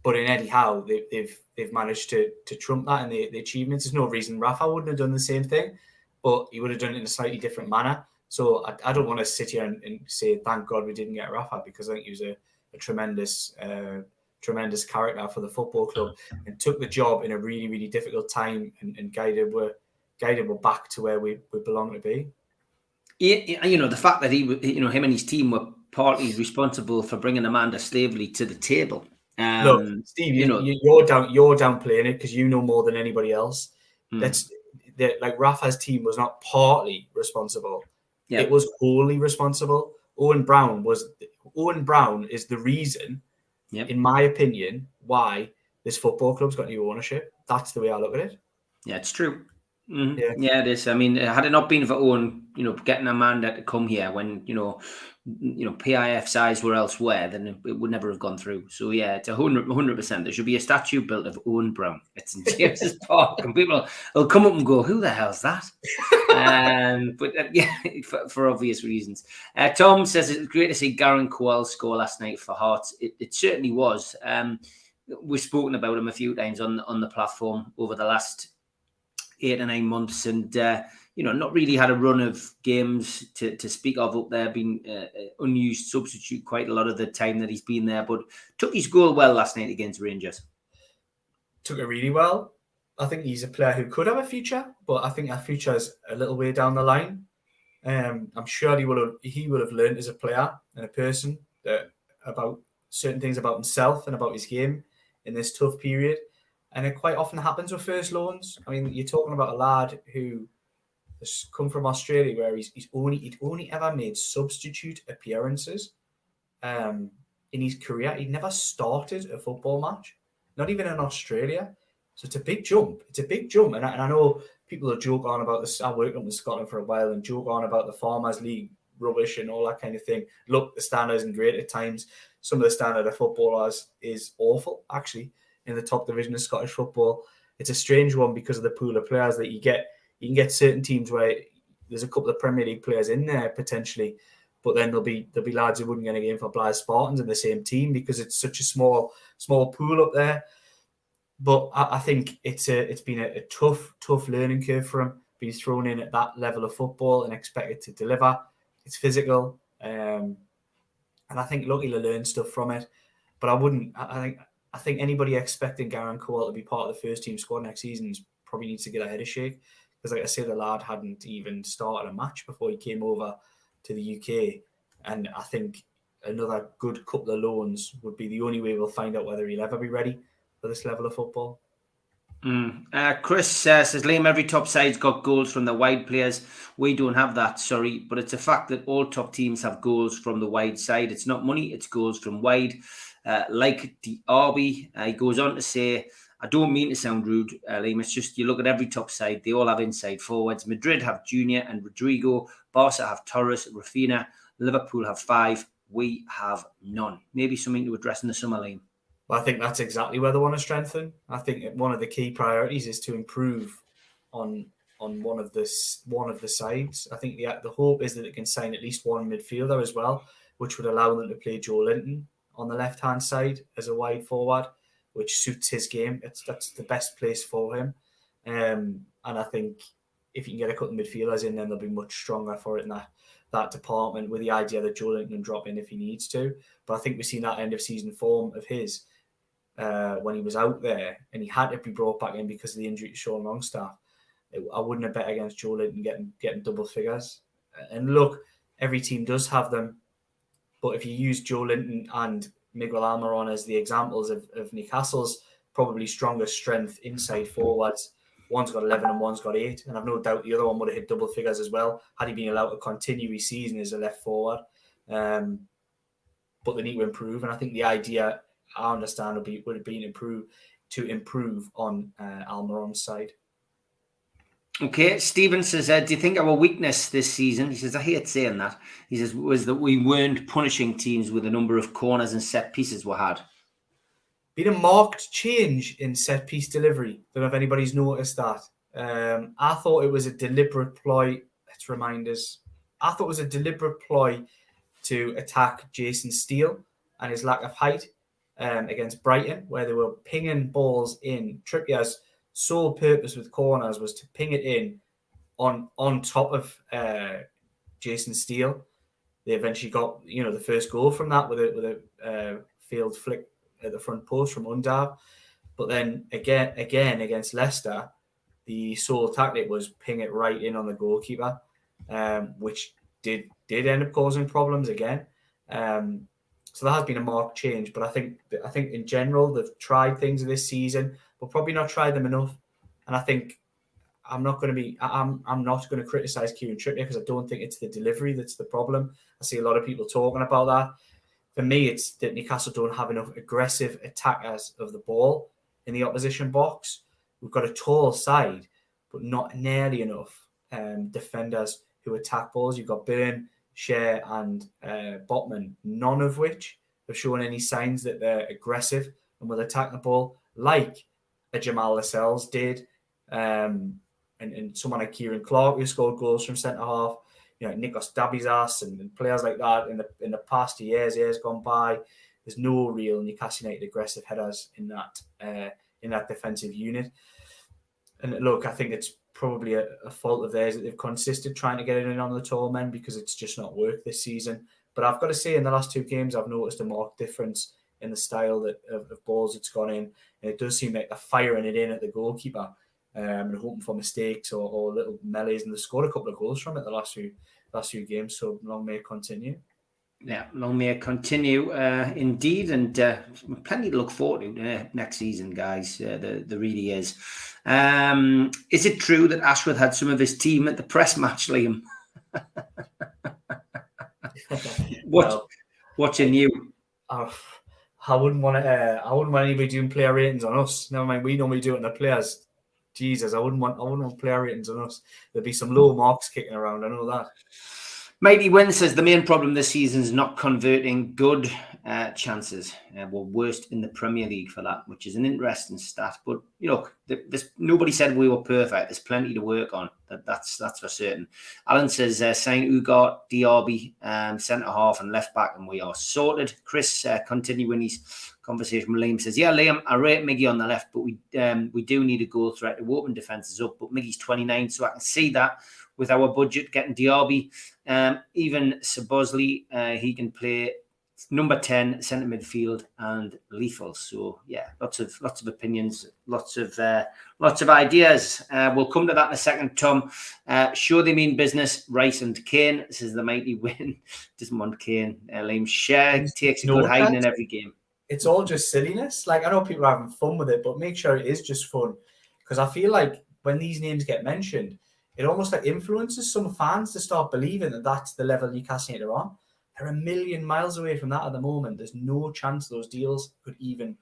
But in Eddie Howe, they've managed to trump that in the achievements. There's no reason Rafa wouldn't have done the same thing, but he would have done it in a slightly different manner. So I don't want to sit here and say, thank God we didn't get Rafa, because I think he was a tremendous character for the football club and took the job in a really, really difficult time and guided we're back to where we belong to be. You know, the fact that him and his team were partly responsible for bringing Amanda Staveley to the table. Look, Steve, you're downplaying it because you know more than anybody else. Like Rafa's team was not partly responsible; it was wholly responsible. Owen Brown is the reason, in my opinion, why this football club's got new ownership. That's the way I look at it. Yeah, it's true. Yeah, it is. I mean, had it not been for Owen, getting Amanda to come here when PIF's eyes were elsewhere, then it would never have gone through. So yeah, it's 100%. There should be a statue built of Owen Brown. It's in James's Park, and people will come up and go, "Who the hell's that?" But for obvious reasons. Tom says it's great to see Gareth Cowell score last night for Hearts. It certainly was. We've spoken about him a few times on the platform over the last 8 or 9 months, and not really had a run of games to speak of up there, been unused substitute quite a lot of the time that he's been there, but took his goal well last night against Rangers. Took it really well. I think he's a player who could have a future, but I think that future is a little way down the line. I'm sure he will have learned as a player and a person about certain things about himself and about his game in this tough period. And it quite often happens with first loans. I mean, you're talking about a lad who has come from Australia, where he'd only ever made substitute appearances in his career. He'd never started a football match, not even in Australia. So it's a big jump. And I know people will joke on about this. I worked up in Scotland for a while and joke on about the Farmers League rubbish and all that kind of thing. Look, the standard isn't great at times. Some of the standard of footballers is awful, actually. In the top division of Scottish football, it's a strange one because of the pool of players that you get. You can get certain teams where there's a couple of Premier League players in there potentially, but then there'll be lads who wouldn't get a game for Blythe Spartans in the same team because it's such a small pool up there. But I think it's been a tough learning curve for him. Being thrown in at that level of football and expected to deliver. It's physical, and I think look, he'll learn stuff from it. But I think anybody expecting Gareth Cowell to be part of the first team squad next season probably needs to get a head of shake. Because like I say, the lad hadn't even started a match before he came over to the UK. And I think another good couple of loans would be the only way we'll find out whether he'll ever be ready for this level of football. Chris says, Liam, every top side's got goals from the wide players. We don't have that, sorry. But it's a fact that all top teams have goals from the wide side. It's not money, it's goals from wide. Like the Arby, he goes on to say, I don't mean to sound rude, Liam, it's just you look at every top side, they all have inside forwards. Madrid have Junior and Rodrigo, Barca have Torres, Rafinha, Liverpool have 5, we have none. Maybe something to address in the summer, Liam. Well, I think that's exactly where they want to strengthen. I think one of the key priorities is to improve on one of the sides. I think the hope is that it can sign at least one midfielder as well, which would allow them to play Joe Linton on the left-hand side as a wide forward, which suits his game. That's the best place for him. And I think if you can get a couple of midfielders in, then they'll be much stronger for it in that department, with the idea that Joe Linton can drop in if he needs to. But I think we've seen that end-of-season form of his when he was out there, and he had to be brought back in because of the injury to Sean Longstaff. I wouldn't have bet against Joe Linton getting double figures. And look, every team does have them. But if you use Joe Linton and Miguel Almiron as the examples of Newcastle's probably strongest strength inside forwards, One's got 11 and one's got 8. And I've no doubt the other one would have hit double figures as well had he been allowed to continue his season as a left forward. But they need to improve. And I think the idea, I understand, would have been to improve on Almiron's side. Okay, Stephen says, do you think our weakness this season, he says, I hate saying that, he says, was that we weren't punishing teams with the number of corners and set pieces we had? Been a marked change in set piece delivery. Don't know if anybody's noticed that. I thought it was a deliberate ploy. Let's remind us. I thought it was a deliberate ploy to attack Jason Steele and his lack of height against Brighton, where they were pinging balls in. Trippier's sole purpose with corners was to ping it in on top of Jason Steele. They eventually got the first goal from that with a field flick at the front post from Undav. But then again against Leicester, the sole tactic was ping it right in on the goalkeeper, which did end up causing problems again. So there has been a marked change, but I think in general they've tried things this season, but probably not tried them enough. And I think I'm not going to criticize Kieran Trippier because I don't think it's the delivery that's the problem. I see a lot of people talking about that. For me, it's that Newcastle don't have enough aggressive attackers of the ball in the opposition box. We've got a tall side, but not nearly enough defenders who attack balls. You've got Byrne, Shea and Botman, none of which have shown any signs that they're aggressive and will attack the ball like a Jamal Lascelles did, and someone like Kieran Clark who scored goals from centre half, Nikos Dabizas and players like that in the past years gone by. There's no real Newcastle United aggressive headers in that defensive unit. And look, I think it's probably a fault of theirs that they've consisted trying to get it in on the tall men because it's just not worked this season. But I've got to say, in the last 2 games, I've noticed a marked difference in the style of balls it's gone in. And it does seem like they're firing it in at the goalkeeper and hoping for mistakes or little melees. And they've scored a couple of goals from it the last few games. So long may it continue. Yeah, long may it continue, indeed, and plenty to look forward to next season, guys. There really is. Is it true that Ashworth had some of his team at the press match, Liam? Watching you. I wouldn't want anybody doing player ratings on us. Never mind, we normally do it on the players. Jesus, I wouldn't want player ratings on us. There'd be some low marks kicking around. I know that. Mighty Win says the main problem this season is not converting good chances. We're worst in the Premier League for that, which is an interesting stat. But nobody said we were perfect. There's plenty to work on. That's for certain. Alan says sign Ugart, Diaby, centre half and left back, and we are sorted. Chris, continuing his conversation with Liam, says, yeah, Liam, I rate Miggy on the left, but we do need a goal threat to open defences up. But Miggy's 29, so I can see that with our budget getting Diaby. Even Sabozli, he can play number 10, centre midfield, and lethal. So yeah, lots of opinions, lots of ideas. We'll come to that in a second. Tom, sure they mean business. Rice and Kane. This is the Mighty Win. Doesn't want Kane. Liam Share takes a good hiding in every game. It's all just silliness. Like, I know people are having fun with it, but make sure it is just fun, because I feel like when these names get mentioned, it almost like influences some fans to start believing that that's the level Newcastle United are on. They're a million miles away from that at the moment. There's no chance those deals could even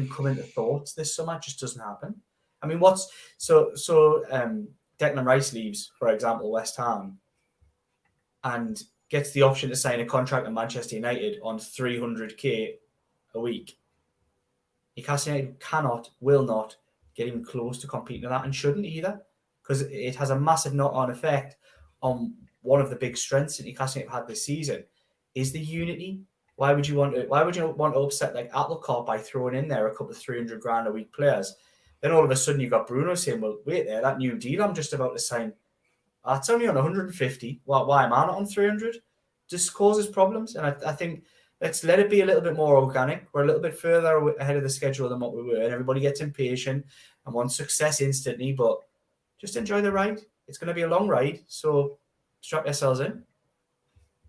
come into thoughts this summer. It just doesn't happen. I mean, Declan Rice leaves, for example, West Ham, and gets the option to sign a contract at Manchester United on 300k a week. Newcastle United will not get even close to competing with that, and shouldn't either, because it has a massive knock-on effect on one of the big strengths that Newcastle have had this season, is the unity. Why would you want to upset like Applecott by throwing in there a couple of 300 grand a week players? Then all of a sudden you've got Bruno saying, well, wait there, that new deal I'm just about to sign, that's only on 150. Why am I not on 300? Just causes problems. And I think let's let it be a little bit more organic. We're a little bit further ahead of the schedule than what we were, and everybody gets impatient and wants success instantly, but just enjoy the ride. It's going to be a long ride, so strap yourselves in.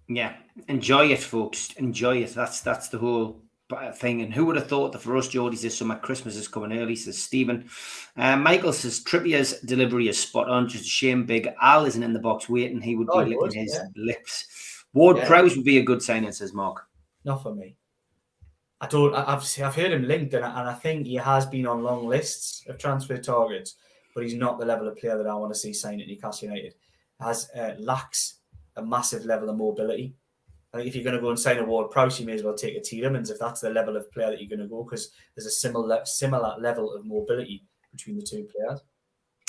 Yeah, enjoy it, folks. Enjoy it. That's the whole thing. And who would have thought that for us Geordies this summer, Christmas is coming early, says Stephen. Michael says Trippier's delivery is spot on. Just a shame Big Al isn't in the box waiting. He would be licking his lips. Ward-Prowse would be a good signing, says Mark. Not for me. I've heard him linked, and I think he has been on long lists of transfer targets, but he's not the level of player that I want to see sign at Newcastle United. Lacks a massive level of mobility. I think if you're going to go and sign a Ward-Prowse, you may as well take a Tielemans if that's the level of player that you're going to go, because there's a similar level of mobility between the two players.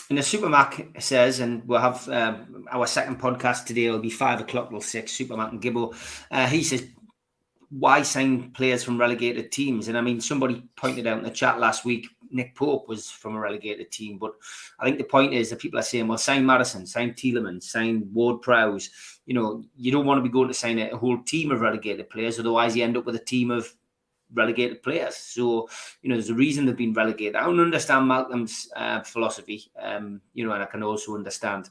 And the Supermac says, and we'll have our second podcast today, it'll be 5 o'clock till 6, Supermac and Gibbo. He says, why sign players from relegated teams? And I mean, somebody pointed out in the chat last week, Nick Pope was from a relegated team. But I think the point is that people are saying, well, sign Madison, sign Tielemans, sign Ward-Prowse. You know, you don't want to be going to sign a whole team of relegated players. Otherwise, you end up with a team of relegated players. So, you know, there's a reason they've been relegated. I don't understand Malcolm's philosophy, you know, and I can also understand,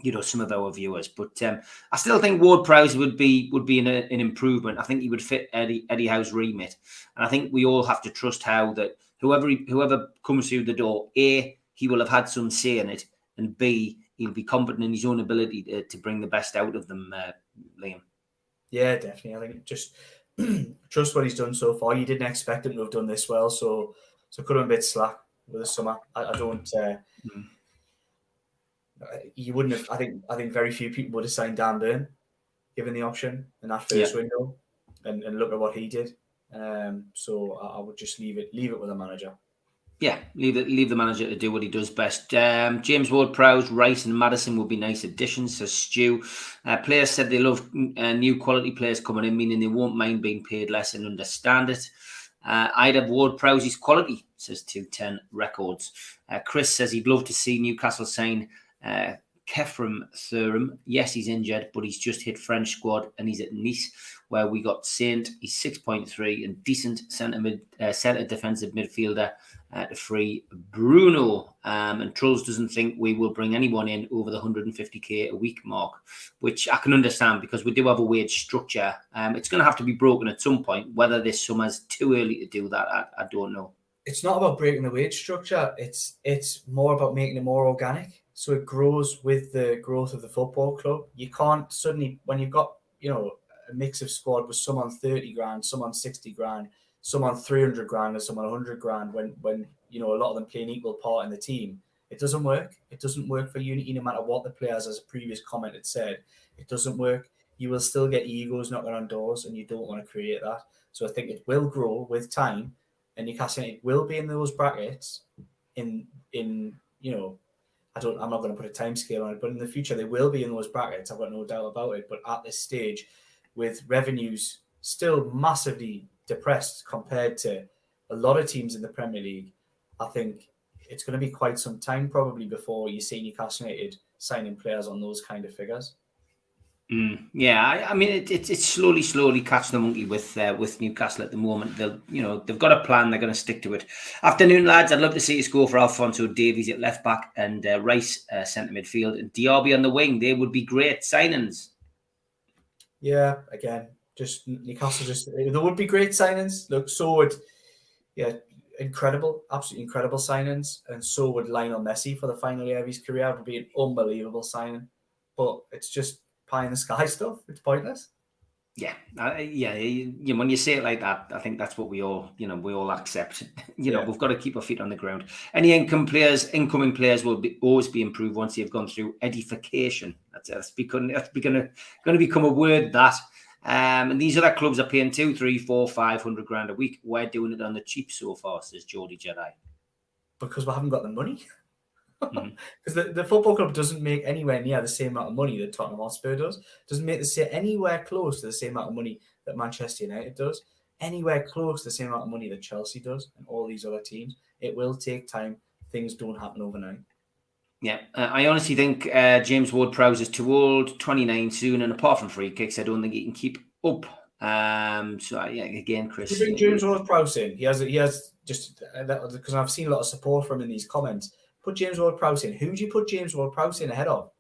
you know, some of our viewers, but I still think Ward-Prowse would be an improvement. I think he would fit Eddie Howe's remit, and I think we all have to trust Howe that whoever comes through the door, A, he will have had some say in it, and B, he'll be confident in his own ability to bring the best out of them. Liam. Yeah, definitely. I think just trust what he's done so far. You didn't expect him to have done this well, so could have been a bit slack with the summer. I don't. You wouldn't have. I think very few people would have signed Dan Burn, given the option in that first window, and look at what he did. So I would just leave it with the manager. Yeah, leave the manager to do what he does best. James Ward-Prowse, Rice, and Madison would be nice additions, says Stu. Players said they love new quality players coming in, meaning they won't mind being paid less and understand it. I'd have Ward-Prowse's quality, says 210 Records. Chris says he'd love to see Newcastle sign Kefram Thuram. Yes, he's injured, but he's just hit French squad and he's at Nice, where we got Saint. He's 6.3 and decent centre defensive midfielder to free Bruno. And Trulls doesn't think we will bring anyone in over the 150k a week mark, which I can understand because we do have a wage structure. It's going to have to be broken at some point. Whether this summer's too early to do that, I don't know. It's not about breaking the wage structure. It's more about making it more organic. So it grows with the growth of the football club. You can't suddenly, when you've got, you know, a mix of squad with some on 30 grand, some on 60 grand, some on 300 grand, and some on 100 grand, when you know, a lot of them play an equal part in the team, it doesn't work. It doesn't work for Unity no matter what the players, as a previous comment had said. It doesn't work. You will still get egos knocking on doors, and you don't want to create that. So I think it will grow with time, and Newcastle United will be in those brackets in you know, I'm not going to put a time scale on it, but in the future they will be in those brackets. I've got no doubt about it. But at this stage, with revenues still massively depressed compared to a lot of teams in the Premier League, I think it's going to be quite some time probably before you see Newcastle United signing players on those kind of figures. Yeah, I mean it's slowly catch the monkey with Newcastle at the moment. They've got a plan. They're going to stick to it. Afternoon, lads. I'd love to see us go for Alphonso Davies at left back and Rice centre midfield and Diaby on the wing. They would be great signings. Yeah, again, just Newcastle. There would be great signings. Look, so would absolutely incredible signings, and so would Lionel Messi for the final year of his career. It would be an unbelievable signing, but it's just pie in the sky stuff. It's pointless. Yeah. When you say it like that, I think that's what we all accept. We've got to keep our feet on the ground. Any incoming players will always be improved once they've gone through edification. That's going to become a word that. And these other clubs are paying 200, 300, 400, 500 grand a week. We're doing it on the cheap so far, says Geordie Jedi. Because we haven't got the money. Because the football club doesn't make anywhere near the same amount of money that Tottenham Hotspur does. Doesn't make anywhere close to the same amount of money that Manchester United does. Anywhere close to the same amount of money that Chelsea does and all these other teams. It will take time. Things don't happen overnight. Yeah, I honestly think James Ward-Prowse is too old, 29 soon, and apart from free kicks, I don't think he can keep up. Again, Chris. You bring James Ward-Prowse in. He has just because I've seen a lot of support from him in these comments. Put James Ward-Prowse in. Who do you put James Ward-Prowse in ahead of?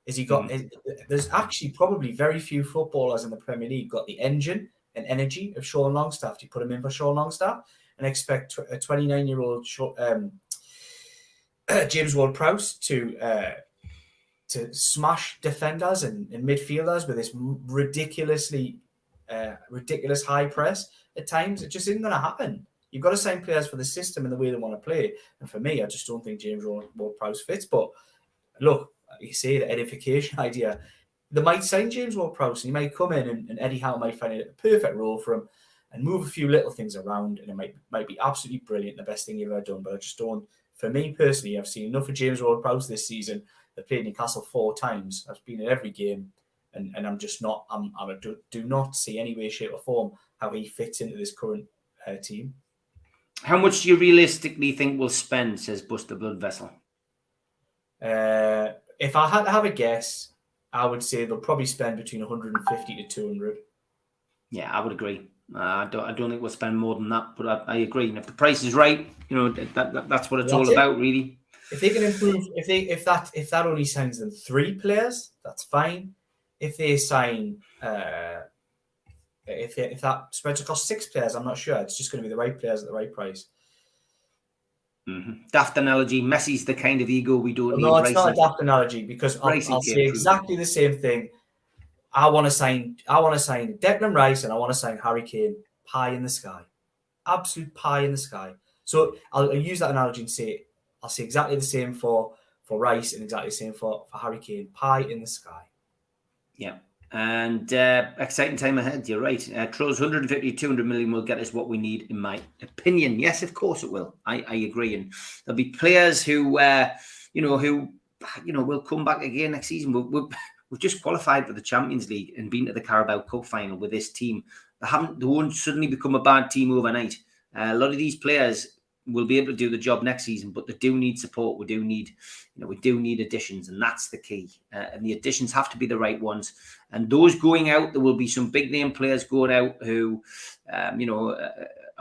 There's actually probably very few footballers in the Premier League got the engine and energy of Sean Longstaff? Do you put him in for Sean Longstaff and expect a 29-year-old James Ward-Prowse to smash defenders and midfielders with this ridiculous high press at times? It just isn't going to happen. You've got to sign players for the system and the way they want to play. And for me, I just don't think James Ward-Prowse fits. But look, you say the edification idea. They might sign James Ward-Prowse and he might come in and Eddie Howe might find it a perfect role for him and move a few little things around, and it might be absolutely brilliant, the best thing you've ever done. But I just don't, for me personally, I've seen enough of James Ward-Prowse this season. They've played Newcastle 4 times. I've been at every game, and I'm just not, I do not see any way, shape or form how he fits into this current team. How much do you realistically think we'll spend, says Buster Blood Vessel? If I had to have a guess, I would say they'll probably spend between 150 to 200. Yeah, I would agree. I don't think we'll spend more than that, but I agree. And if the price is right, that's what it's all about, really. If they can improve, if that only signs them 3 players, that's fine. If they sign, if that spreads across 6 players, I'm not sure. It's just going to be the right players at the right price. Mm-hmm. Daft analogy. Messi's the kind of ego we don't need. No, it's not a daft analogy, because I'll say exactly the same thing. I want to sign Declan Rice and I want to sign Harry Kane. Pie in the sky, absolute pie in the sky. So I'll use that analogy and say I'll say exactly the same for Rice and exactly the same for Harry Kane. Pie in the sky. Yeah. And exciting time ahead. You're right. Troll's 150, 200 million will get us what we need, in my opinion. Yes, of course it will. I agree. And there'll be players who will come back again next season. We've just qualified for the Champions League and been to the Carabao Cup final with this team. They won't suddenly become a bad team overnight. A lot of these players will be able to do the job next season, but they do need support. We do need additions, and that's the key. And the additions have to be the right ones. And those going out, there will be some big name players going out who,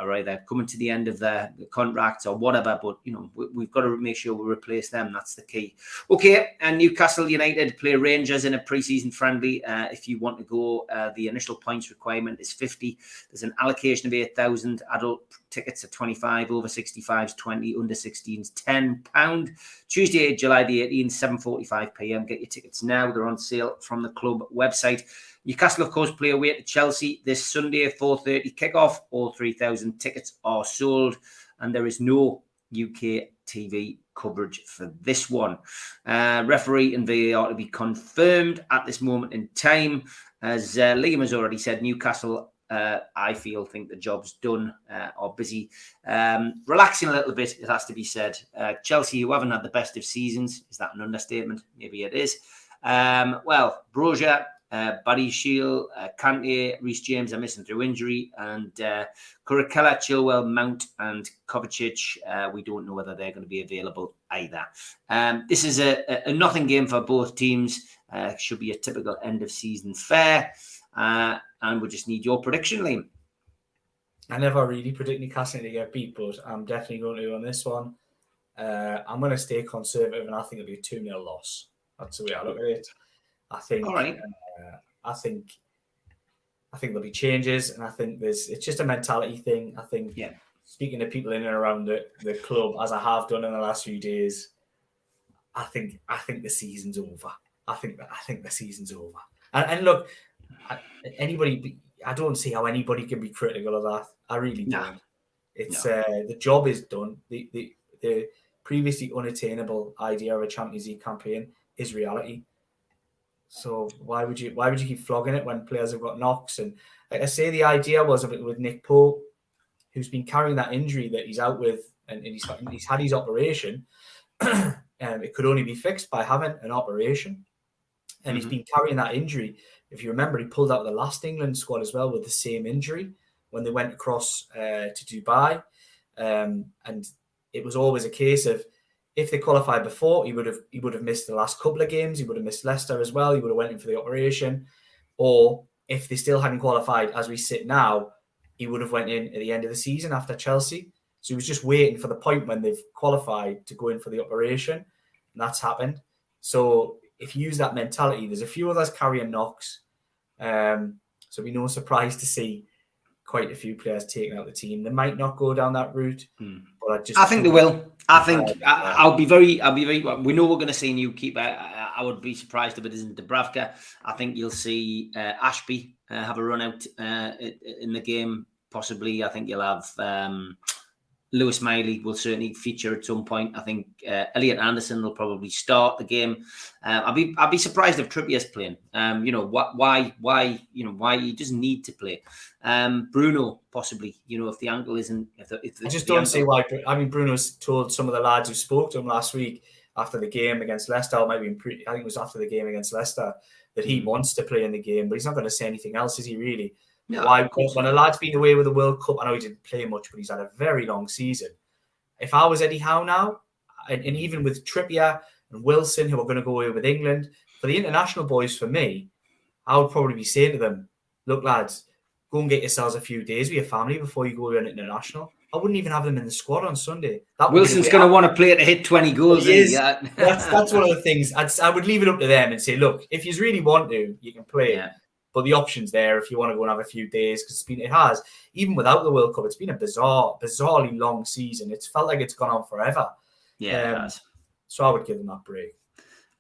are either coming to the end of their contracts or whatever. But we've got to make sure we replace them. That's the key. Okay, and Newcastle United play Rangers in a pre-season friendly. If you want to go, the initial points requirement is 50. There's an allocation of 8,000. Adult tickets are 25, over 65s 20, under 16s £10. Tuesday, July the 18th, 7:45 p.m. Get your tickets now. They're on sale from the club website. Newcastle, of course, play away to Chelsea this Sunday, 4:30 kickoff. All 3,000 tickets are sold, and there is no UK TV coverage for this one. Referee and VAR to be confirmed at this moment in time. As Liam has already said, Newcastle, I think the job's done, are busy relaxing a little bit, it has to be said. Chelsea, who haven't had the best of seasons, is that an understatement? Maybe it is. Brozier, Barry Shield, Kante, Reece James are missing through injury, and Kurikella, Chilwell, Mount and Kovacic, we don't know whether they're going to be available either. This is a nothing game for both teams. Should be a typical end of season fare, and we just need your prediction, Liam. I never really predict Newcastle to get beat, but I'm definitely going to on this one. I'm going to stay conservative, and I think it'll be a 2-0 loss. That's the way I look at it. I think. All right. I think there'll be changes, and I think it's just a mentality thing. I think speaking to people in and around the club, as I have done in the last few days, I think the season's over. I think the season's over. And look, I don't see how anybody can be critical of that. I really don't. It's the job is done. The previously unattainable idea of a Champions League campaign is reality. So why would you keep flogging it when players have got knocks? And like I say, the idea was of it with Nick Pope, who's been carrying that injury that he's out with, and he's had his operation. It could only be fixed by having an operation, and he's been carrying that injury. If you remember, he pulled out of the last England squad as well with the same injury when they went across to Dubai, and it was always a case of, if they qualified before, he would have missed the last couple of games. He would have missed Leicester as well. He would have went in for the operation. Or if they still hadn't qualified as we sit now, he would have went in at the end of the season after Chelsea. So he was just waiting for the point when they've qualified to go in for the operation. And that's happened. So if you use that mentality, there's a few others carrying knocks. So it'd be no surprise to see quite a few players taken out the team. They might not go down that route, but I think they will. I think I'll be very. We know we're going to see a new keeper. I would be surprised if it isn't Dubravka. I think you'll see Ashby have a run out in the game. Possibly, I think you'll have Lewis Miley will certainly feature at some point. I think Elliot Anderson will probably start the game. I'd be surprised if Trippier's playing. Why he doesn't need to play. Bruno possibly. If the ankle isn't. I just don't see why. I mean, Bruno's told some of the lads who spoke to him last week after the game against Leicester, or maybe I think it was after the game against Leicester, that he wants to play in the game, but he's not going to say anything else, is he really? No, why? When a lad's been away with the World Cup, I know he didn't play much, but he's had a very long season. If I was Eddie Howe now, and even with Trippier and Wilson, who are going to go away with England, for the international boys, for me, I would probably be saying to them, look, lads, go and get yourselves a few days with your family before you go to an international. I wouldn't even have them in the squad on Sunday. Wilson's going to want to play to hit 20 goals. Yeah. That's one of the things. I would leave it up to them and say, look, if you really want to, you can play. Yeah. But the option's there if you want to go and have a few days, because it has, even without the World Cup, it's been a bizarrely long season. It's felt like it's gone on forever. Yeah, it has. So I would give them that break.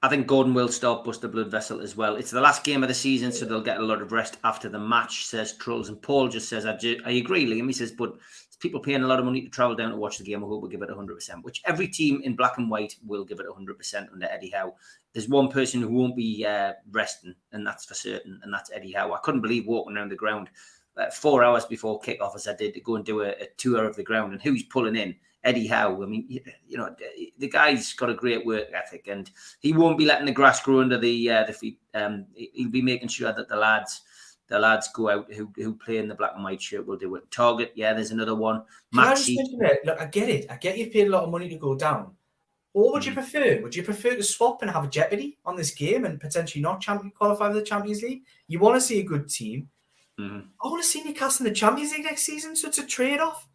I think Gordon will start Buster Blood Vessel as well. It's the last game of the season, so they'll get a lot of rest after the match, says Trolls. And Paul just says, I agree, Liam. He says, but people paying a lot of money to travel down to watch the game. I hope we'll give it 100%, which every team in black and white will give it 100% under Eddie Howe. There's one person who won't be resting, and that's for certain, and that's Eddie Howe. I couldn't believe walking around the ground 4 hours before kickoff, as I did, to go and do a tour of the ground, and who's pulling in? Eddie Howe. I mean, the guy's got a great work ethic, and he won't be letting the grass grow under the feet. He'll be making sure that the lads go out who play in the black and white shirt will do it. Target, yeah, there's another one. Maxi. Look, I get it. I get you've paid a lot of money to go down. What would you prefer? Would you prefer to swap and have a jeopardy on this game and potentially not qualify for the Champions League? You want to see a good team. I want to see Newcastle in the Champions League next season, so it's a trade-off.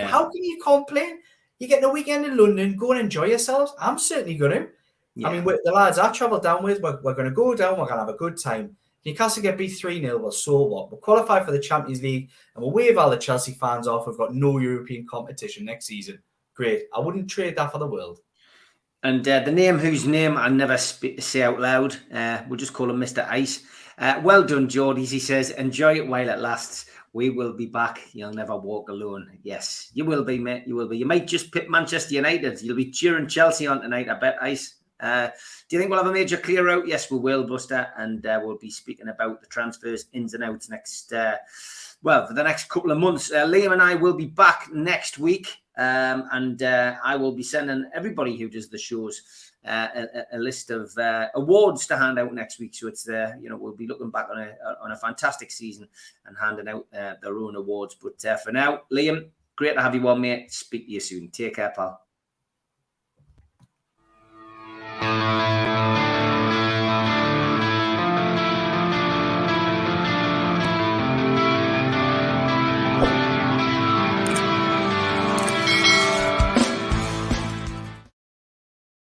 How can you complain? You're getting a weekend in London, go and enjoy yourselves. I'm certainly going to. Yeah. I mean, the lads I travel down with, we're going to go down, we're going to have a good time. Newcastle get beat 3-0, well, so what? We'll qualify for the Champions League and we'll wave all the Chelsea fans off. We've got no European competition next season. Great. I wouldn't trade that for the world. And the name whose name I never say out loud, we'll just call him Mr. Ice. Well done, Geordies, he says. Enjoy it while it lasts. We will be back. You'll never walk alone. Yes, you will be, mate. You will be. You might just pick Manchester United. You'll be cheering Chelsea on tonight, I bet, Ice. Do you think we'll have a major clear out? Yes, we will, Buster. And we'll be speaking about the transfers, ins and outs for the next couple of months. Liam and I will be back next week. And I will be sending everybody who does the shows a list of awards to hand out next week. So it's we'll be looking back on a fantastic season and handing out their own awards. But for now, Liam, great to have you on, mate. Speak to you soon. Take care, pal.